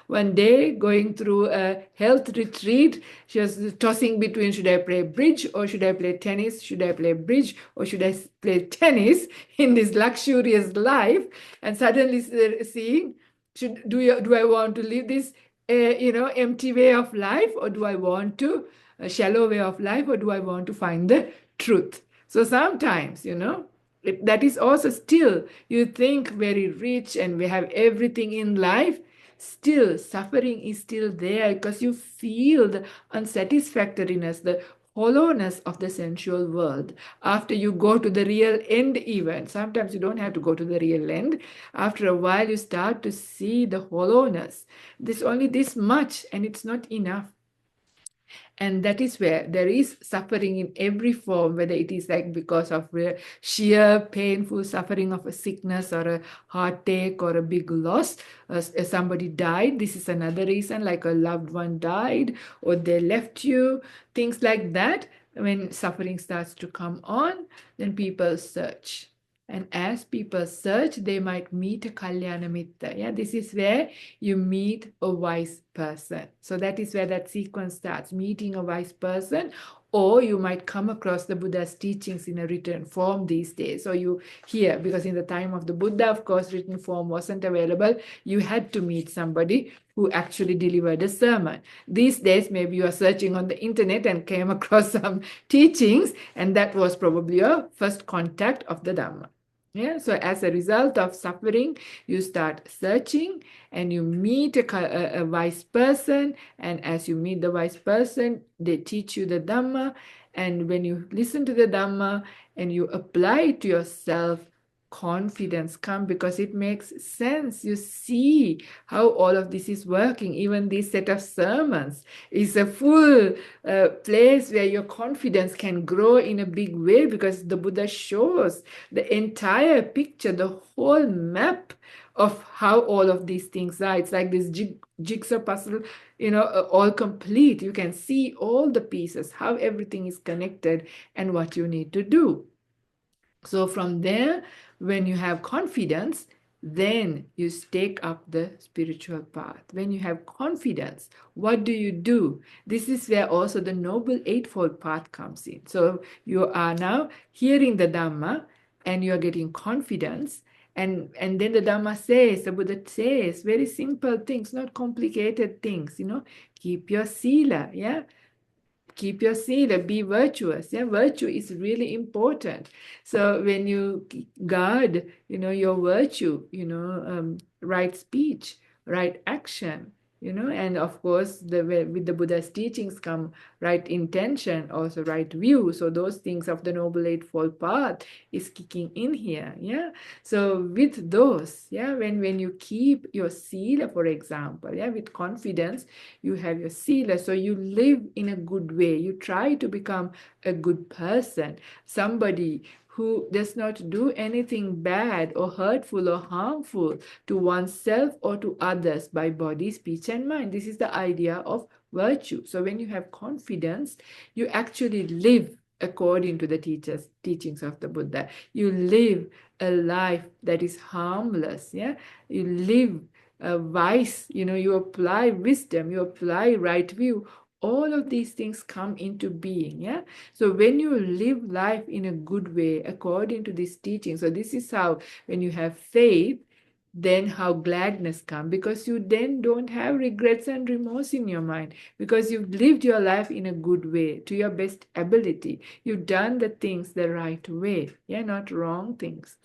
One day going through a health retreat, she was tossing between, should I play bridge or should I play tennis? Should I play bridge or should I play tennis in this luxurious life? And suddenly seeing, do I want to live this empty way of life, or do I want to a shallow way of life, or do I want to find the truth? So sometimes, that is also still, you think very rich and we have everything in life, still suffering is still there because you feel the unsatisfactoriness, the hollowness of the sensual world. After you go to the real end, even sometimes you don't have to go to the real end. After a while, you start to see the hollowness. This only this much, and it's not enough. And that is where there is suffering in every form, whether it is like because of sheer painful suffering of a sickness or a heartache or a big loss. Somebody died. This is another reason, like a loved one died or they left you, things like that. When suffering starts to come on, then people search. And as people search, they might meet a Kalyana Mitta. Yeah, this is where you meet a wise person. So that is where that sequence starts, meeting a wise person, or you might come across the Buddha's teachings in a written form these days. So you hear, because in the time of the Buddha, of course, written form wasn't available. You had to meet somebody who actually delivered a sermon. These days, maybe you are searching on the internet and came across some teachings, and that was probably your first contact of the Dhamma. Yeah, so as a result of suffering, you start searching and you meet a wise person. And as you meet the wise person, they teach you the Dhamma. And when you listen to the Dhamma and you apply it to yourself, confidence comes because it makes sense. You see how all of this is working. Even this set of sermons is a full place where your confidence can grow in a big way, because the Buddha shows the entire picture, the whole map of how all of these things are. It's like this jigsaw puzzle, all complete. You can see all the pieces, how everything is connected and what you need to do. So from there, when you have confidence, then you take up the spiritual path. When you have confidence, what do? This is where also the Noble Eightfold Path comes in. So you are now hearing the Dhamma and you are getting confidence. And then the Dhamma says, the Buddha says, very simple things, not complicated things, keep your sila, yeah? Keep your sila, be virtuous. Yeah, virtue is really important. So when you guard, your virtue, right speech, right action, and of course, with the Buddha's teachings come right intention, also right view. So those things of the Noble Eightfold Path is kicking in here. Yeah. So with those, yeah, when you keep your sila, for example, yeah, with confidence, you have your sila. So you live in a good way. You try to become a good person, somebody who does not do anything bad or hurtful or harmful to oneself or to others by body, speech, and mind. This is the idea of virtue. So when you have confidence, you actually live according to the teachings of the Buddha. You live a life that is harmless. Yeah, you live wise. You apply wisdom. You apply right view. All of these things come into being. Yeah. So when you live life in a good way according to this teaching, so this is how, when you have faith, then how gladness comes, because you then don't have regrets and remorse in your mind, because you've lived your life in a good way to your best ability. You've done the things the right way, yeah, not wrong things.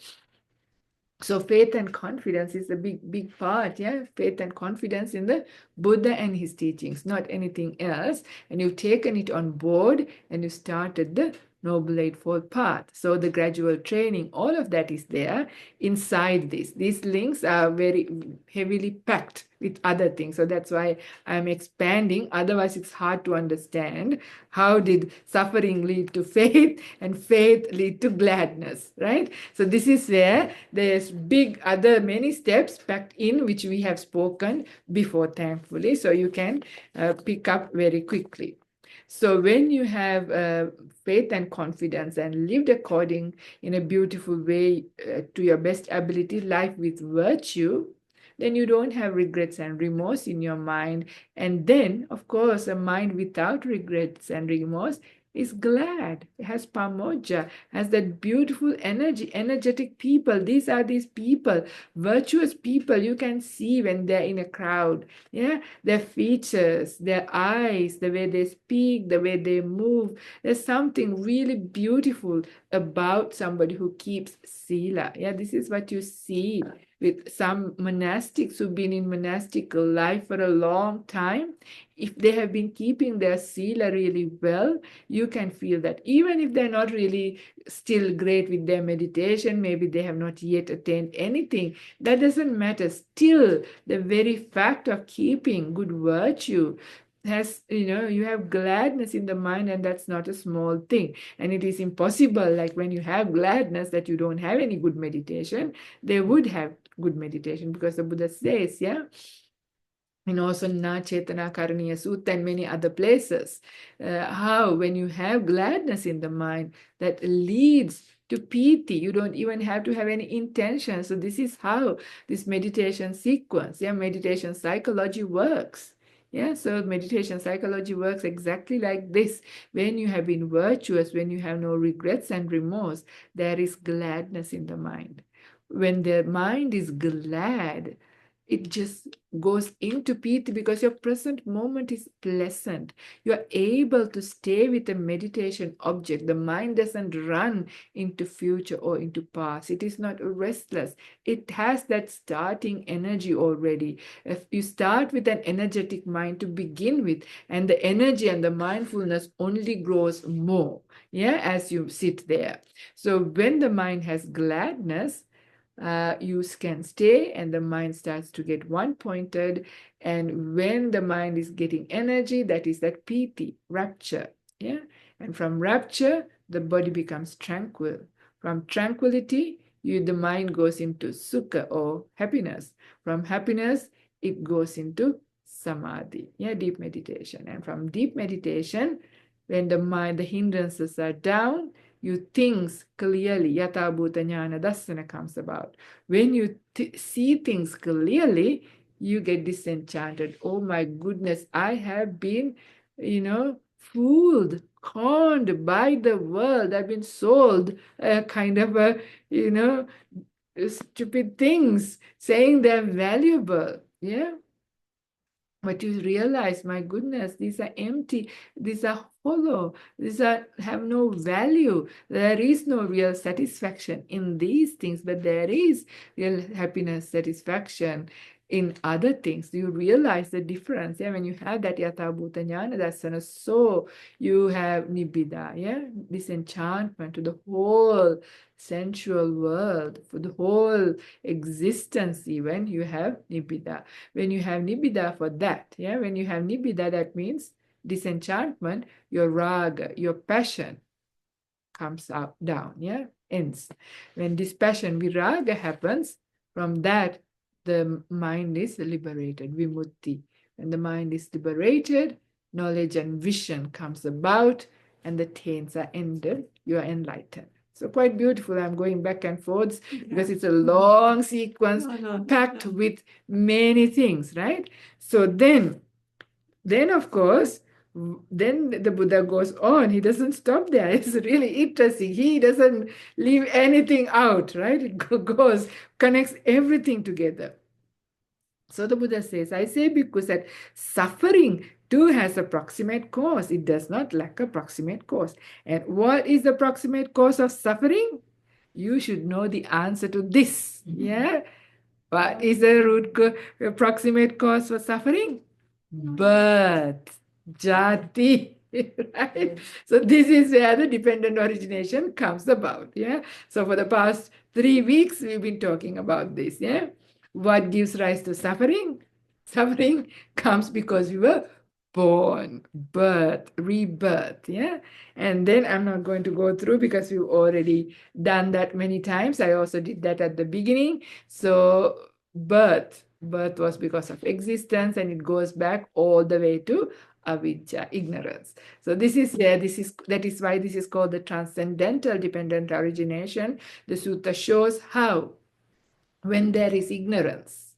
So faith and confidence is a big part, yeah? Faith and confidence in the Buddha and his teachings, not anything else. And you've taken it on board and you started the Noble Eightfold Path. So the gradual training, all of that is there inside this. These links are very heavily packed with other things. So that's why I'm expanding. Otherwise, it's hard to understand. How did suffering lead to faith and faith lead to gladness, right? So this is where there's big other many steps packed in, which we have spoken before, thankfully. So you can pick up very quickly. So when you have faith and confidence and lived according in a beautiful way to your best ability, life with virtue, then you don't have regrets and remorse in your mind. And then, of course, a mind without regrets and remorse is glad. It has pamoja, has that beautiful energy, energetic people. These are these people, virtuous people you can see when they're in a crowd. Yeah, their features, their eyes, the way they speak, the way they move. There's something really beautiful about somebody who keeps sila. Yeah, this is what you see with some monastics who've been in monastic life for a long time. If they have been keeping their sila really well, you can feel that even if they're not really still great with their meditation, maybe they have not yet attained anything, that doesn't matter. Still, the very fact of keeping good virtue has, you have gladness in the mind, and that's not a small thing. And it is impossible, like when you have gladness, that you don't have any good meditation. They would have good meditation, because the Buddha says, yeah, and also Na Chetana Karaniya Sutta and many other places, how when you have gladness in the mind, that leads to piti. You don't even have to have any intention. So this is how this meditation sequence, meditation psychology works. Yeah, so meditation psychology works exactly like this. When you have been virtuous, when you have no regrets and remorse, there is gladness in the mind. When the mind is glad, it just goes into piti, because your present moment is pleasant. You are able to stay with a meditation object. The mind doesn't run into future or into past. It is not restless. It has that starting energy already. If you start with an energetic mind to begin with, and the energy and the mindfulness only grows more, as you sit there. So when the mind has gladness, you can stay, and the mind starts to get one-pointed. And when the mind is getting energy, that is that piti, rapture. And from rapture, the body becomes tranquil. From tranquility, the mind goes into sukha, or happiness. From happiness, it goes into samadhi, deep meditation. And from deep meditation, when the hindrances are down, you think clearly. Yata Bhuta Jnana Dassana comes about. When you see things clearly, you get disenchanted. Oh my goodness, I have been, fooled, conned by the world. I've been sold kind of a, stupid things, saying they're valuable. But you realize, my goodness, these are empty, these are hollow, these have no value. There is no real satisfaction in these things, but there is real happiness, satisfaction in other things. You realize the difference, when you have that Yatha Bhuta Jnana Dassana. So you have Nibbida, disenchantment to the whole sensual world, for the whole existence. Even you have Nibbida. When you have Nibbida for that, when you have Nibbida, that means disenchantment, your raga, your passion comes out down, ends. When this passion, viraga, happens, from that, the mind is liberated, vimutti. When the mind is liberated, knowledge and vision comes about, and the taints are ended, you are enlightened. So quite beautiful. I'm going back and forth because it's a long sequence packed with many things, right? So then of course, then the Buddha goes on. He doesn't stop there. It's really interesting. He doesn't leave anything out, right? It goes, connects everything together. So the Buddha says, I say, bhikkhus, that suffering too has a proximate cause. It does not lack a proximate cause. And what is the proximate cause of suffering? You should know the answer to this. What is the proximate cause for suffering? Birth, jati. Right? So this is where the dependent origination comes about. Yeah. So for the past 3 weeks, we've been talking about this. Yeah. What gives rise to suffering? Suffering comes because we were born, birth, rebirth. Yeah. And then I'm not going to go through because we've already done that many times. I also did that at the beginning. So birth was because of existence, and it goes back all the way to avijja, ignorance. So that is why this is called the transcendental dependent origination. The sutta shows how when there is ignorance,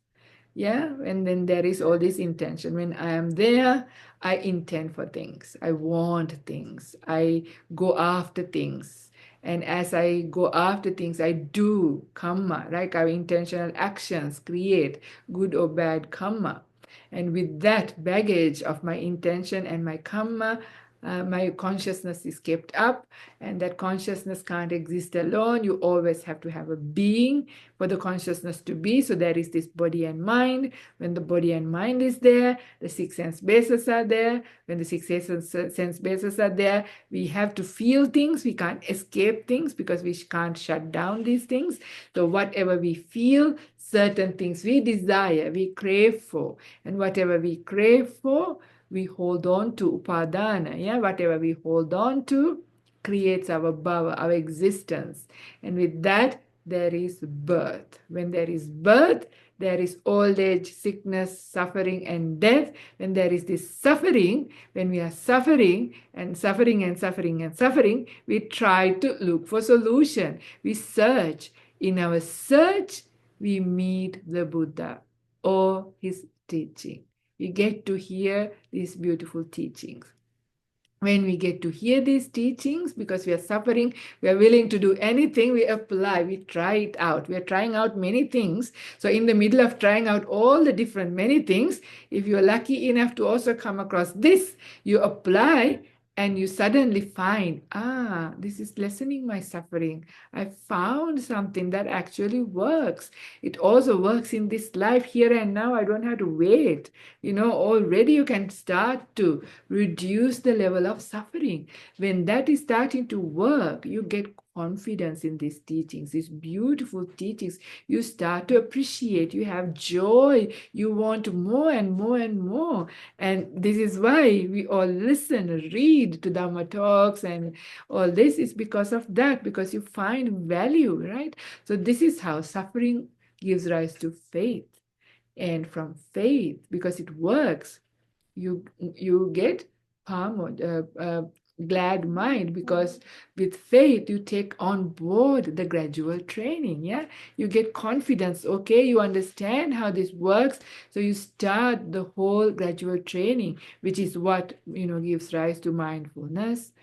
yeah, and then there is all this intention. When I am there, I intend for things, I want things, I go after things, and as I go after things, I do karma, like our intentional actions create good or bad karma. And with that baggage of my intention and my karma, my consciousness is kept up, and that consciousness can't exist alone. You always have to have a being for the consciousness to be. So there is this body and mind. When the body and mind is there, the six sense bases are there. When the six sense bases are there, we have to feel things. We can't escape things because we can't shut down these things. So whatever we feel, certain things we desire, we crave for, and whatever we crave for, we hold on to upadana. Yeah, whatever we hold on to creates our bhava, our existence. And with that, there is birth. When there is birth, there is old age, sickness, suffering, and death. When there is this suffering, when we are suffering and suffering and suffering and suffering, we try to look for solution. We search. In our search, we meet the Buddha or his teaching. We get to hear these beautiful teachings. When we get to hear these teachings, because we are suffering, we are willing to do anything, we apply, we try it out. We are trying out many things. So in the middle of trying out all the different many things, if you are lucky enough to also come across this, you apply, and you suddenly find, this is lessening my suffering. I found something that actually works. It also works in this life here and now. I don't have to wait. Already you can start to reduce the level of suffering. When that is starting to work, you get confidence in these teachings, these beautiful teachings. You start to appreciate, you have joy, you want more and more and more. And this is why we all listen, read to Dhamma talks, and all this is because of that, because you find value, right? So this is how suffering gives rise to faith. And from faith, because it works, you get glad mind, because with faith you take on board the gradual training. Yeah, you get confidence. Okay, you understand how this works, so you start the whole gradual training, which is what gives rise to mindfulness,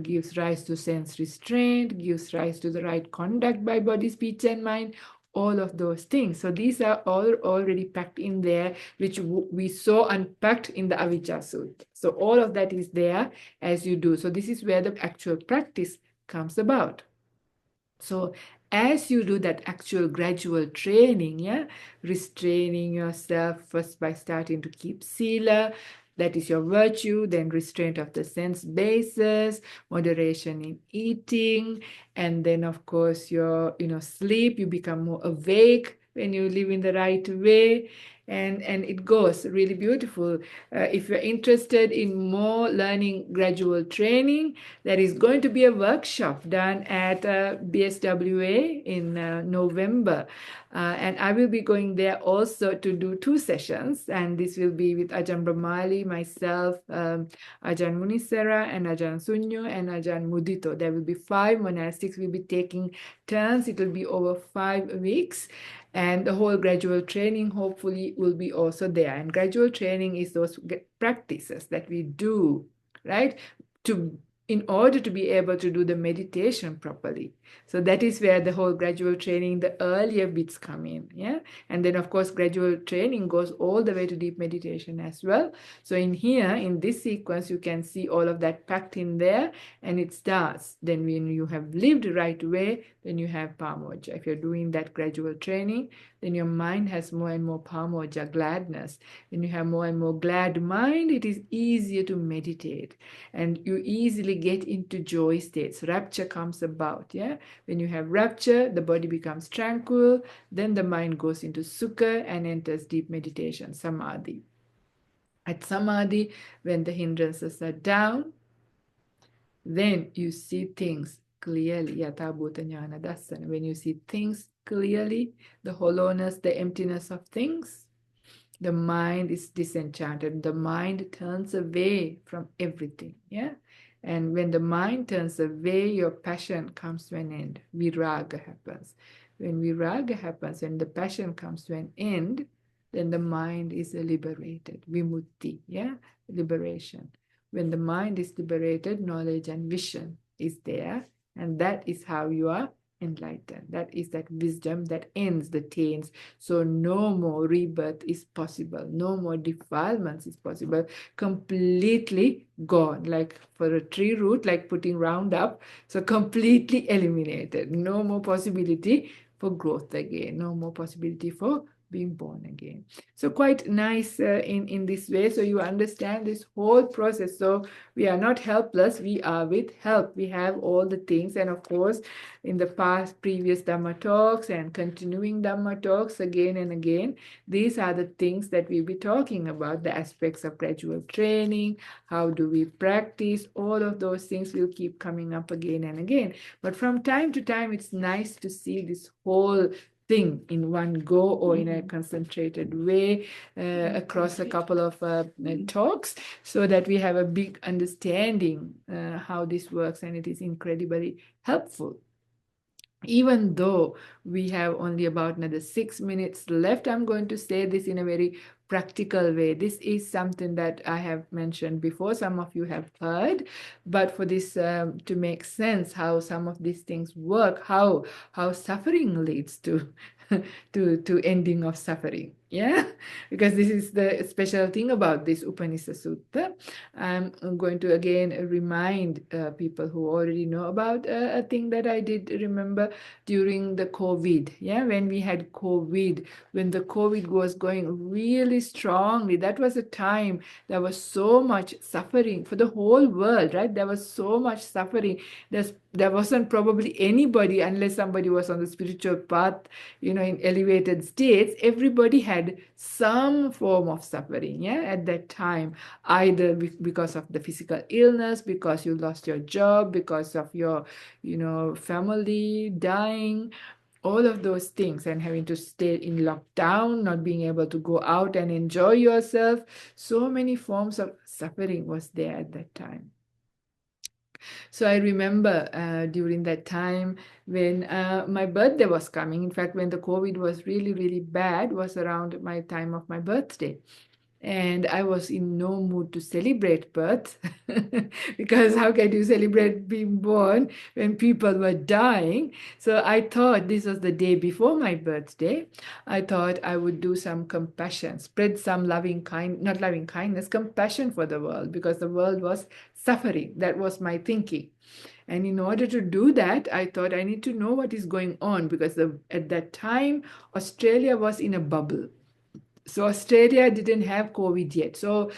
gives rise to sense restraint, gives rise to the right conduct by body, speech, and mind, all of those things. So these are all already packed in there, which we saw unpacked in the Avijja Sutta. So all of that is there as you do. So this is where the actual practice comes about. So as you do that actual gradual training, yeah, restraining yourself first by starting to keep sila, that is your virtue, then restraint of the sense bases, moderation in eating, and then of course your sleep, you become more awake when you live in the right way. And it goes really beautiful. If you're interested in more learning gradual training, there is going to be a workshop done at BSWA in November. And I will be going there also to do 2 sessions. And this will be with Ajahn Brahmali, myself, Ajahn Munisera, and Ajahn Sunyo, and Ajahn Mudito. There will be 5 monastics. We'll be taking turns. It will be over 5 weeks. And the whole gradual training hopefully will be also there. And gradual training is those practices that we do, right? To in order to be able to do the meditation properly. So that is where the whole gradual training, the earlier bits come in, yeah? And then of course, gradual training goes all the way to deep meditation as well. So in here, in this sequence, you can see all of that packed in there, and it starts. Then when you have lived the right way, then you have Pamoja. If you're doing that gradual training, then your mind has more and more Pamoja, gladness. When you have more and more glad mind, it is easier to meditate, and you easily get into joy states. Rapture comes about, yeah? When you have rapture, the body becomes tranquil, then the mind goes into sukha and enters deep meditation, samadhi. At samadhi, when the hindrances are down, then you see things clearly. Yatha bhuta jnana dassana. When you see things clearly, the hollowness, the emptiness of things, the mind is disenchanted. The mind turns away from everything. Yeah. And when the mind turns away, your passion comes to an end. Viraga happens. When viraga happens, when the passion comes to an end, then the mind is liberated. Vimutti, yeah, liberation. When the mind is liberated, knowledge and vision is there, and that is how you are enlightened. That is that wisdom that ends the taints. So no more rebirth is possible. No more defilements is possible. Completely gone. Like for a tree root, like putting Roundup. So completely eliminated. No more possibility for growth again. No more possibility for being born again. So quite nice in this way. So you understand this whole process. So we are not helpless. We are with help. We have all the things. And of course, in the past, previous Dhamma talks and continuing Dhamma talks again and again, these are the things that we'll be talking about, the aspects of gradual training, how do we practice, all of those things will keep coming up again and again. But from time to time, it's nice to see this whole thing in one go or in a concentrated way across a couple of talks, so that we have a big understanding how this works, and it is incredibly helpful. Even though we have only about another 6 minutes left, I'm going to say this in a very practical way. This is something that I have mentioned before, some of you have heard, but for this to make sense how some of these things work, how suffering leads to to ending of suffering, yeah, because this is the special thing about this Upanisasutta. I'm going to again remind people who already know about a thing that I did remember during the COVID. Yeah, when we had COVID, when the COVID was going really strongly, that was a time there was so much suffering for the whole world, right? There was so much suffering. There wasn't probably anybody, unless somebody was on the spiritual path, in elevated states. Everybody had some form of suffering, yeah, at that time, either because of the physical illness, because you lost your job, because of your, family dying, all of those things, and having to stay in lockdown, not being able to go out and enjoy yourself. So many forms of suffering was there at that time. So I remember during that time when my birthday was coming, in fact, when the COVID was really, really bad, was around my time of my birthday. And I was in no mood to celebrate birth because how can you celebrate being born when people were dying? So I thought, this was the day before my birthday, I thought I would do some compassion, spread some not loving kindness, compassion for the world, because the world was suffering. That was my thinking. And in order to do that, I thought I need to know what is going on, because at that time, Australia was in a bubble. So Australia didn't have COVID yet. So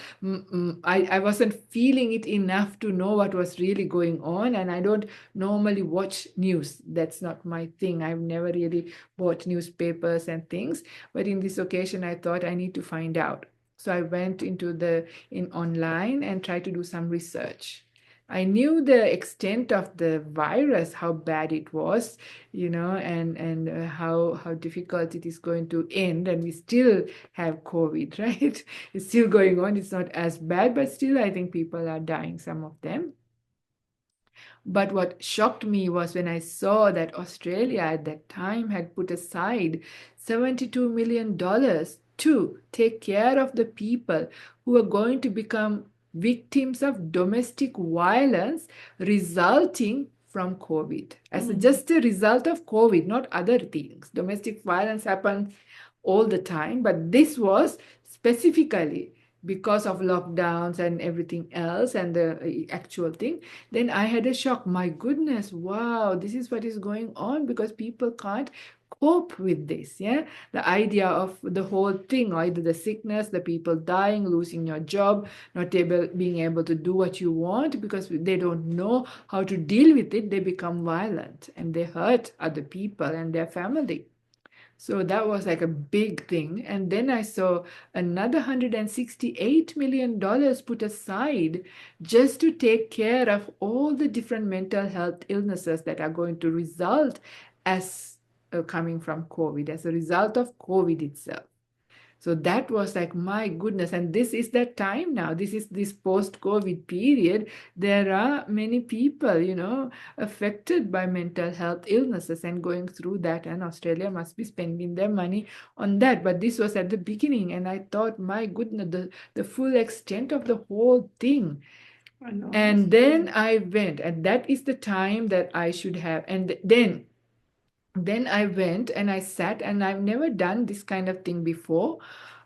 I wasn't feeling it enough to know what was really going on. And I don't normally watch news. That's not my thing. I've never really bought newspapers and things. But in this occasion, I thought I need to find out. So I went in online and tried to do some research. I knew the extent of the virus, how bad it was, and how difficult it is going to end. And we still have COVID, right? It's still going on. It's not as bad, but still I think people are dying, some of them. But what shocked me was when I saw that Australia at that time had put aside $72 million to take care of the people who are going to become victims of domestic violence resulting from COVID, as just a result of COVID, not other things. Domestic violence happens all the time, but this was specifically because of lockdowns and everything else and the actual thing. Then I had a shock. My goodness, wow, this is what is going on, because people can't cope with this. Yeah, the idea of the whole thing, either the sickness, the people dying, losing your job, not being able to do what you want because they don't know how to deal with it. They become violent and they hurt other people and their family. So that was like a big thing. And then I saw another $168 million put aside just to take care of all the different mental health illnesses that are going to result as coming from COVID, as a result of COVID itself. So that was like, my goodness. And this is that time now. This is this post-COVID period. There are many people, affected by mental health illnesses and going through that. And Australia must be spending their money on that. But this was at the beginning. And I thought, my goodness, the full extent of the whole thing. And then I went, and that is the time that I should have. And then I went and I sat, and I've never done this kind of thing before.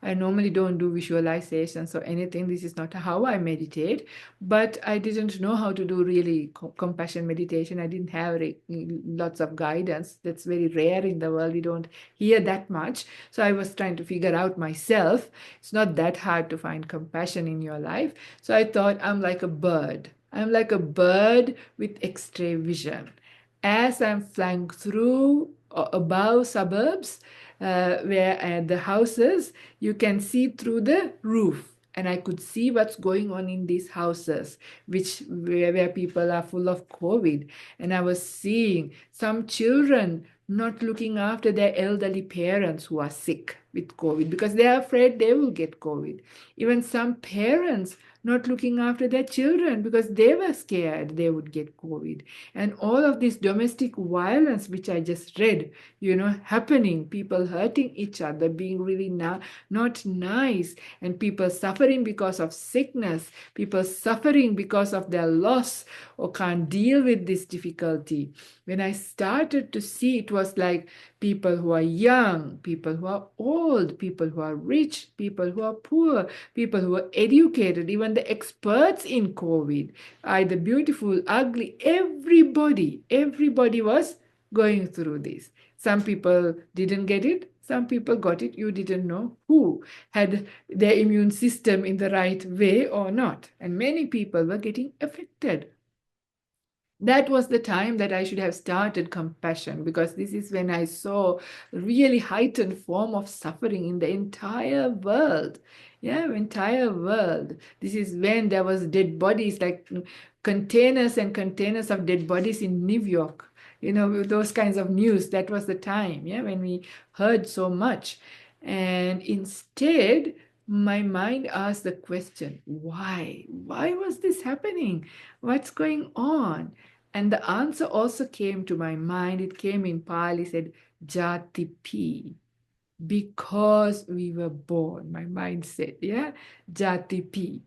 I normally don't do visualizations or anything. This is not how I meditate, but I didn't know how to do really compassion meditation. I didn't have lots of guidance. That's very rare in the world. We don't hear that much. So I was trying to figure out myself. It's not that hard to find compassion in your life. So I thought, I'm like a bird. I'm like a bird with X-ray vision. As I'm flying through above suburbs, where the houses, you can see through the roof. And I could see what's going on in these houses, where people are full of COVID. And I was seeing some children not looking after their elderly parents who are sick with COVID because they are afraid they will get COVID. Even some parents not looking after their children because they were scared they would get COVID. And all of this domestic violence, which I just read, happening, people hurting each other, being really not nice, and people suffering because of sickness, people suffering because of their loss or can't deal with this difficulty. When I started to see, it was like people who are young, people who are old, people who are rich, people who are poor, people who are educated, even the experts in COVID, either beautiful, ugly, everybody was going through this. Some people didn't get it, some people got it. You didn't know who had their immune system in the right way or not. And many people were getting affected. That was the time that I should have started compassion, because this is when I saw really heightened form of suffering in the entire world. Yeah, entire world. This is when there was dead bodies, like containers and containers of dead bodies in New York. Those kinds of news. That was the time, yeah, when we heard so much. And instead, my mind asked the question, why? Why was this happening? What's going on? And the answer also came to my mind. It came in Pali, said, Jati, because we were born. My mind said, yeah, Jati.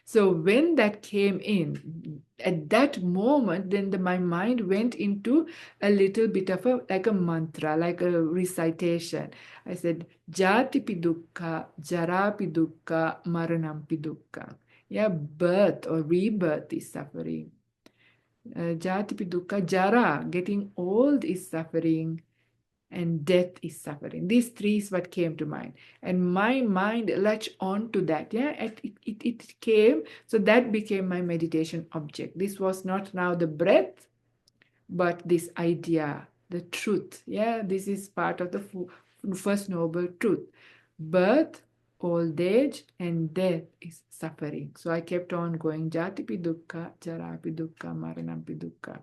So when that came in, at that moment, then my mind went into a little bit of like a mantra, like a recitation. I said, Jatipi dukkha, jarapi dukkha, maranampi dukkha. Yeah, birth or rebirth is suffering. Jatipi dukkha, jara, getting old is suffering, and death is suffering. These three is what came to mind. And my mind latched on to that. Yeah, it came, so that became my meditation object. This was not now the breath, but this idea, the truth. Yeah, this is part of the first noble truth. Birth, old age, and death is suffering. So I kept on going, Jatipi dukkha, jarapi dukkha, maranampi dukkha.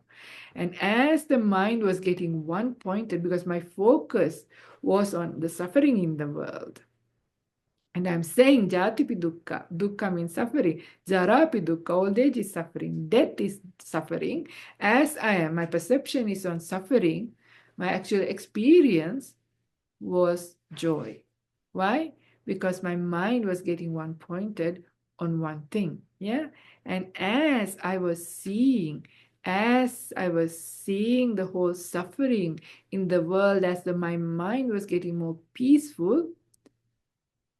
And as the mind was getting one pointed, because my focus was on the suffering in the world, and I'm saying Jatipi dukkha, dukkha means suffering, jarapi dukkha, old age is suffering, death is suffering. As I am, my perception is on suffering, my actual experience was joy. Why? Because my mind was getting one pointed on one thing. Yeah. And as I was seeing the whole suffering in the world, my mind was getting more peaceful,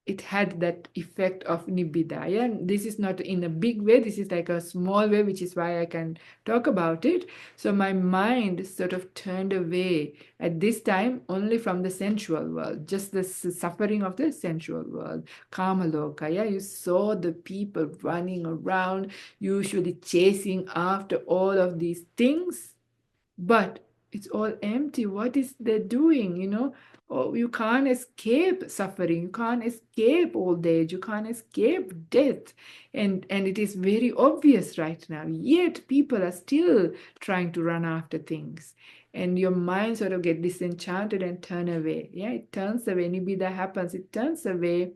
it had that effect of nibbida. Yeah? This is not in a big way, this is like a small way, which is why I can talk about it. So my mind sort of turned away at this time only from the sensual world, just the suffering of the sensual world, Kamaloka. Yeah? You saw the people running around, usually chasing after all of these things, but it's all empty. What is they doing? Oh, you can't escape suffering, you can't escape old age, you can't escape death, and it is very obvious right now, yet people are still trying to run after things, and your mind sort of get disenchanted and turn away. Yeah, it turns away. Nibbida happens, it turns away.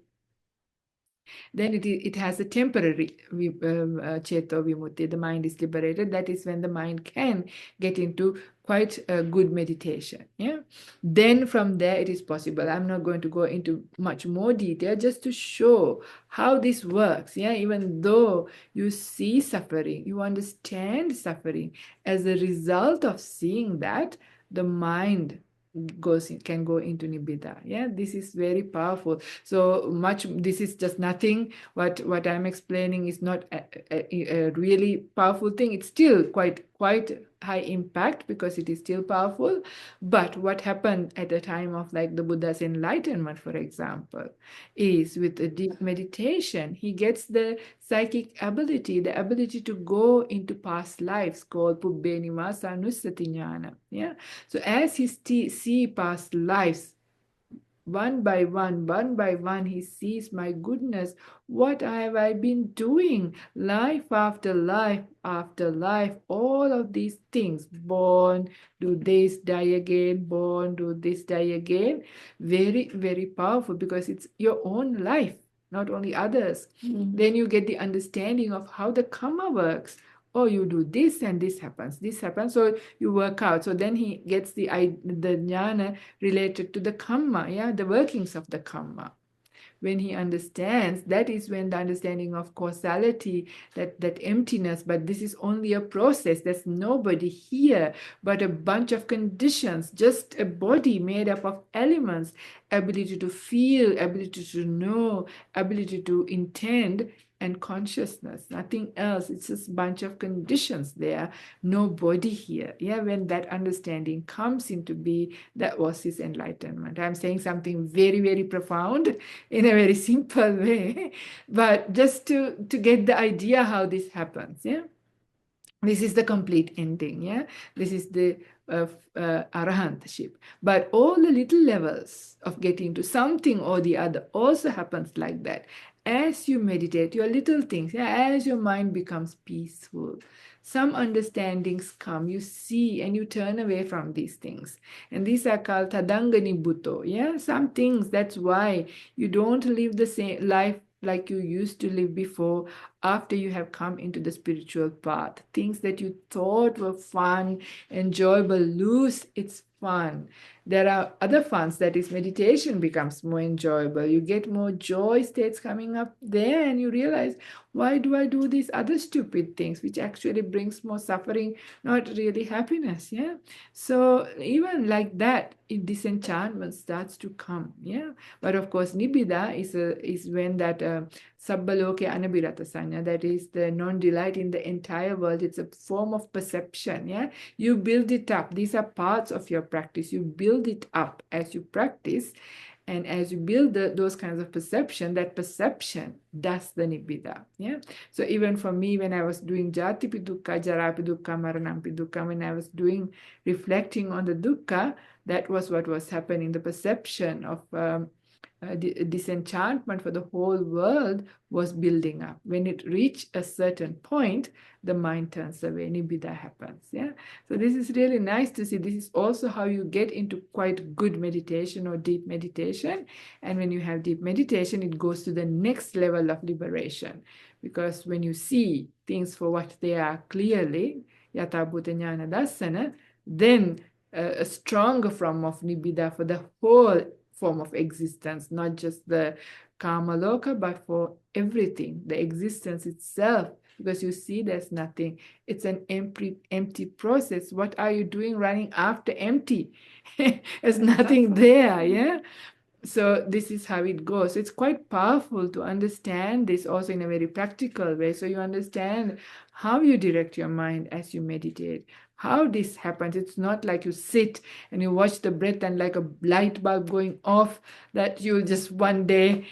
Then it has a temporary cheto vimutti. The mind is liberated. That is when the mind can get into quite a good meditation. Yeah. Then from there it is possible. I'm not going to go into much more detail, just to show how this works. Yeah. Even though you see suffering, you understand suffering. As a result of seeing that, the mind can go into nibbida. Yeah, this is very powerful. So much, this is just nothing. What I'm explaining is not a really powerful thing. It's still quite high impact because it is still powerful. But what happened at the time of like the Buddha's enlightenment, for example, is with a deep meditation, he gets the psychic ability, the ability to go into past lives, called Pubbe Nivasa Nusati Jnana. Yeah. So as he see past lives, one by one, he sees, my goodness, what have I been doing? Life after life after life, all of these things, born, do this, die again, born, do this, die again. Very, very powerful because it's your own life, not only others. Then you get the understanding of how the karma works. Oh, you do this and this happens. So you work out. So then he gets the jnana related to the karma, yeah, the workings of the karma. When he understands, that is when the understanding of causality, that emptiness, but this is only a process. There's nobody here, but a bunch of conditions, just a body made up of elements, ability to feel, ability to know, ability to intend, and consciousness, nothing else. It's just a bunch of conditions there, no body here. Yeah, when that understanding comes into being, that was his enlightenment. I'm saying something very, very profound in a very simple way, but just to get the idea how this happens. Yeah, this is the complete ending. Yeah, this is the arahantship. But all the little levels of getting to something or the other also happens like that. As you meditate, your little things, yeah, as your mind becomes peaceful, some understandings come, you see, and you turn away from these things. And these are called tadangani bhutto. Yeah, some things, that's why you don't live the same life like you used to live before after you have come into the spiritual path. Things that you thought were fun, enjoyable, lose its fun. There are other funs, that is, meditation becomes more enjoyable. You get more joy states coming up there, and you realize, why do I do these other stupid things, which actually brings more suffering, not really happiness? Yeah. So even like that, disenchantment starts to come. Yeah. But of course, nibbida is when that sabbaloke anabhirata sanya, that is the non-delight in the entire world. It's a form of perception. Yeah. You build it up. These are parts of your practice. You build it up as you practice. And as you build those kinds of perception, that perception does the nibbida. Yeah. So even for me, when I was doing jatipi dukkha, jarapi dukkha, maranampi dukkha, when I was doing reflecting on the dukkha, that was what was happening. The perception of disenchantment for the whole world was building up. When it reached a certain point, the mind turns away, nibbida happens. Yeah. So this is really nice to see. This is also how you get into quite good meditation or deep meditation. And when you have deep meditation, it goes to the next level of liberation. Because when you see things for what they are clearly, yata bhuta jnana dassana, then a stronger form of nibbida for the whole form of existence, not just the karma loka, but for everything, the existence itself. Because you see, there's nothing. It's an empty process. What are you doing running after empty? There's nothing there, yeah? So this is how it goes. It's quite powerful to understand this also in a very practical way. So you understand how you direct your mind as you meditate, how this happens. It's not like you sit and you watch the breath and like a light bulb going off that you'll just one day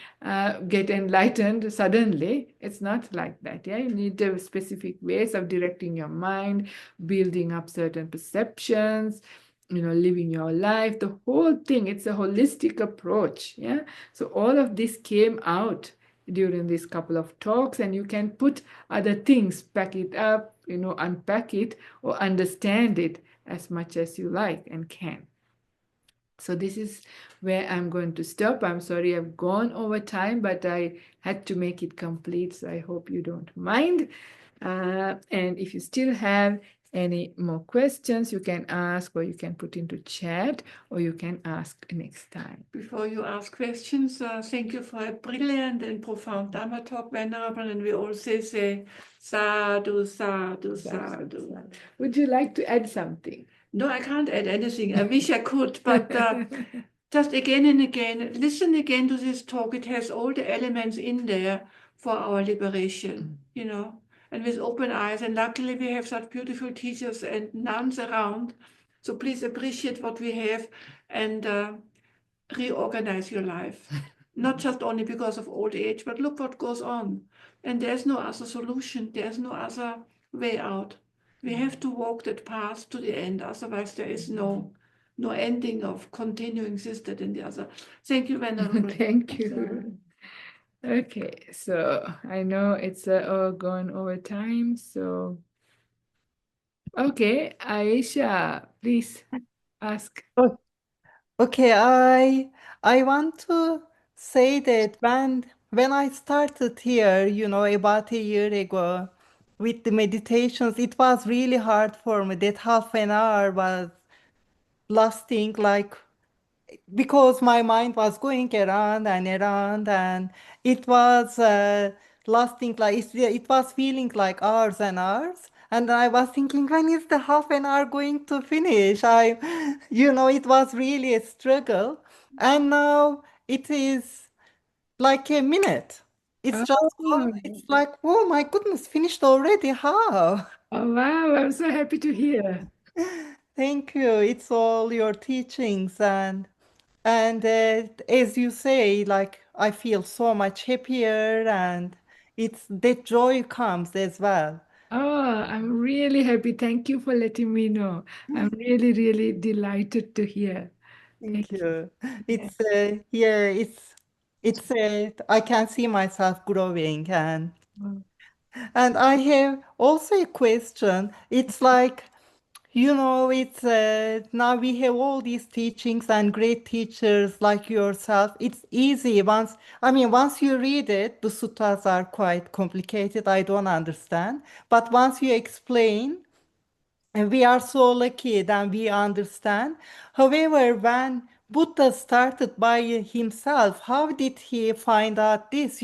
get enlightened suddenly. It's not like that. Yeah, you need specific ways of directing your mind, building up certain perceptions, living your life, the whole thing. It's a holistic approach. Yeah. So all of this came out during this couple of talks, and you can put other things, pack it up, unpack it or understand it as much as you like and can. So this is where I'm going to stop. I'm sorry I've gone over time, but I had to make it complete. So I hope you don't mind. And if you still have any more questions, you can ask, or you can put into chat, or you can ask next time. Before you ask questions, thank you for a brilliant and profound Dharma talk, Venerable, and we also say sadhu, sadhu, sadhu. Would you like to add something? No, I can't add anything. I wish I could, but just again and again, listen again to this talk. It has all the elements in there for our liberation, and with open eyes. And luckily, we have such beautiful teachers and nuns around. So please appreciate what we have and reorganize your life. Not just only because of old age, but look what goes on. And there's no other solution. There's no other way out. We have to walk that path to the end. Otherwise, there is no ending of continuing this, that, and the other. Thank you, Venerable. Thank you. Okay, so I know it's all gone over time. So, okay, Ayesha, please ask. Okay, I want to say that when I started here, about a year ago with the meditations, it was really hard for me. That half an hour was lasting like because my mind was going around and it was lasting like it was feeling like hours and hours. And I was thinking, when is the half an hour going to finish? It was really a struggle. And now it is like a minute. It's just, Oh, it's like, oh my goodness, finished already. How? oh, wow, I'm so happy to hear. Thank you. It's all your teachings and as you say, like I feel so much happier and it's that joy comes as well. Oh, I'm really happy. Thank you for letting me know. I'm really, really delighted to hear. Thank Thank you. you. Yeah. Yeah, I can see myself growing Oh, and I have also a question. It's like, it's now we have all these teachings and great teachers like yourself. It's easy once you read it, the suttas are quite complicated. I don't understand. But once you explain, and we are so lucky that we understand. However, when Buddha started by himself, how did he find out this?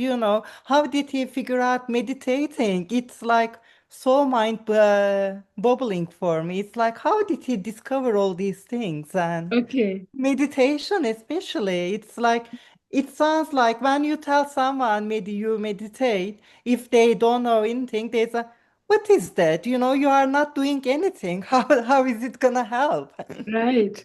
How did he figure out meditating? It's like so mind boggling for me. It's like, how did he discover all these things? And okay, meditation, especially, it's like, it sounds like when you tell someone maybe you meditate, if they don't know anything, they say, what is that? You are not doing anything. How is it gonna help? right.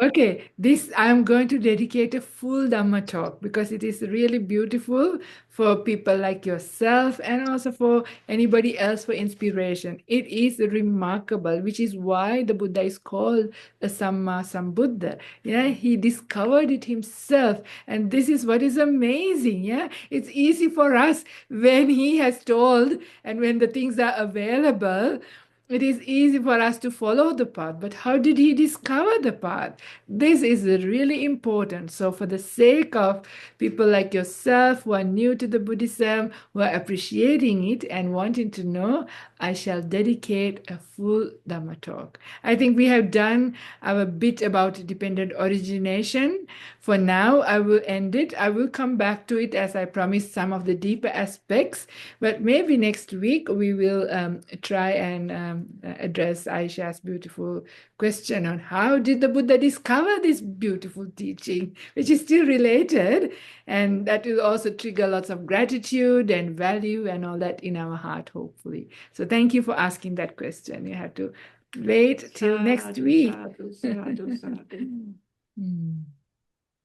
Okay, this I'm going to dedicate a full Dhamma talk because it is really beautiful for people like yourself and also for anybody else for inspiration. It is remarkable, which is why the Buddha is called a Samma Sambuddha. Yeah, he discovered it himself, and this is what is amazing. Yeah, it's easy for us when he has told and when the things are available. it is easy for us to follow the path, but how did he discover the path? This is really important. So, for the sake of people like yourself who are new to the Buddhism, who are appreciating it and wanting to know, I shall dedicate a full Dhamma talk. I think we have done our bit about dependent origination. For now, I will end it. I will come back to it as I promised, some of the deeper aspects, but maybe next week we will try and address Aisha's beautiful question on how did the Buddha discover this beautiful teaching, which is still related, and that will also trigger lots of gratitude and value and all that in our heart, hopefully. So thank you for asking that question. You have to wait till next Sadhu, week. sadhu, sadhu, sadhu.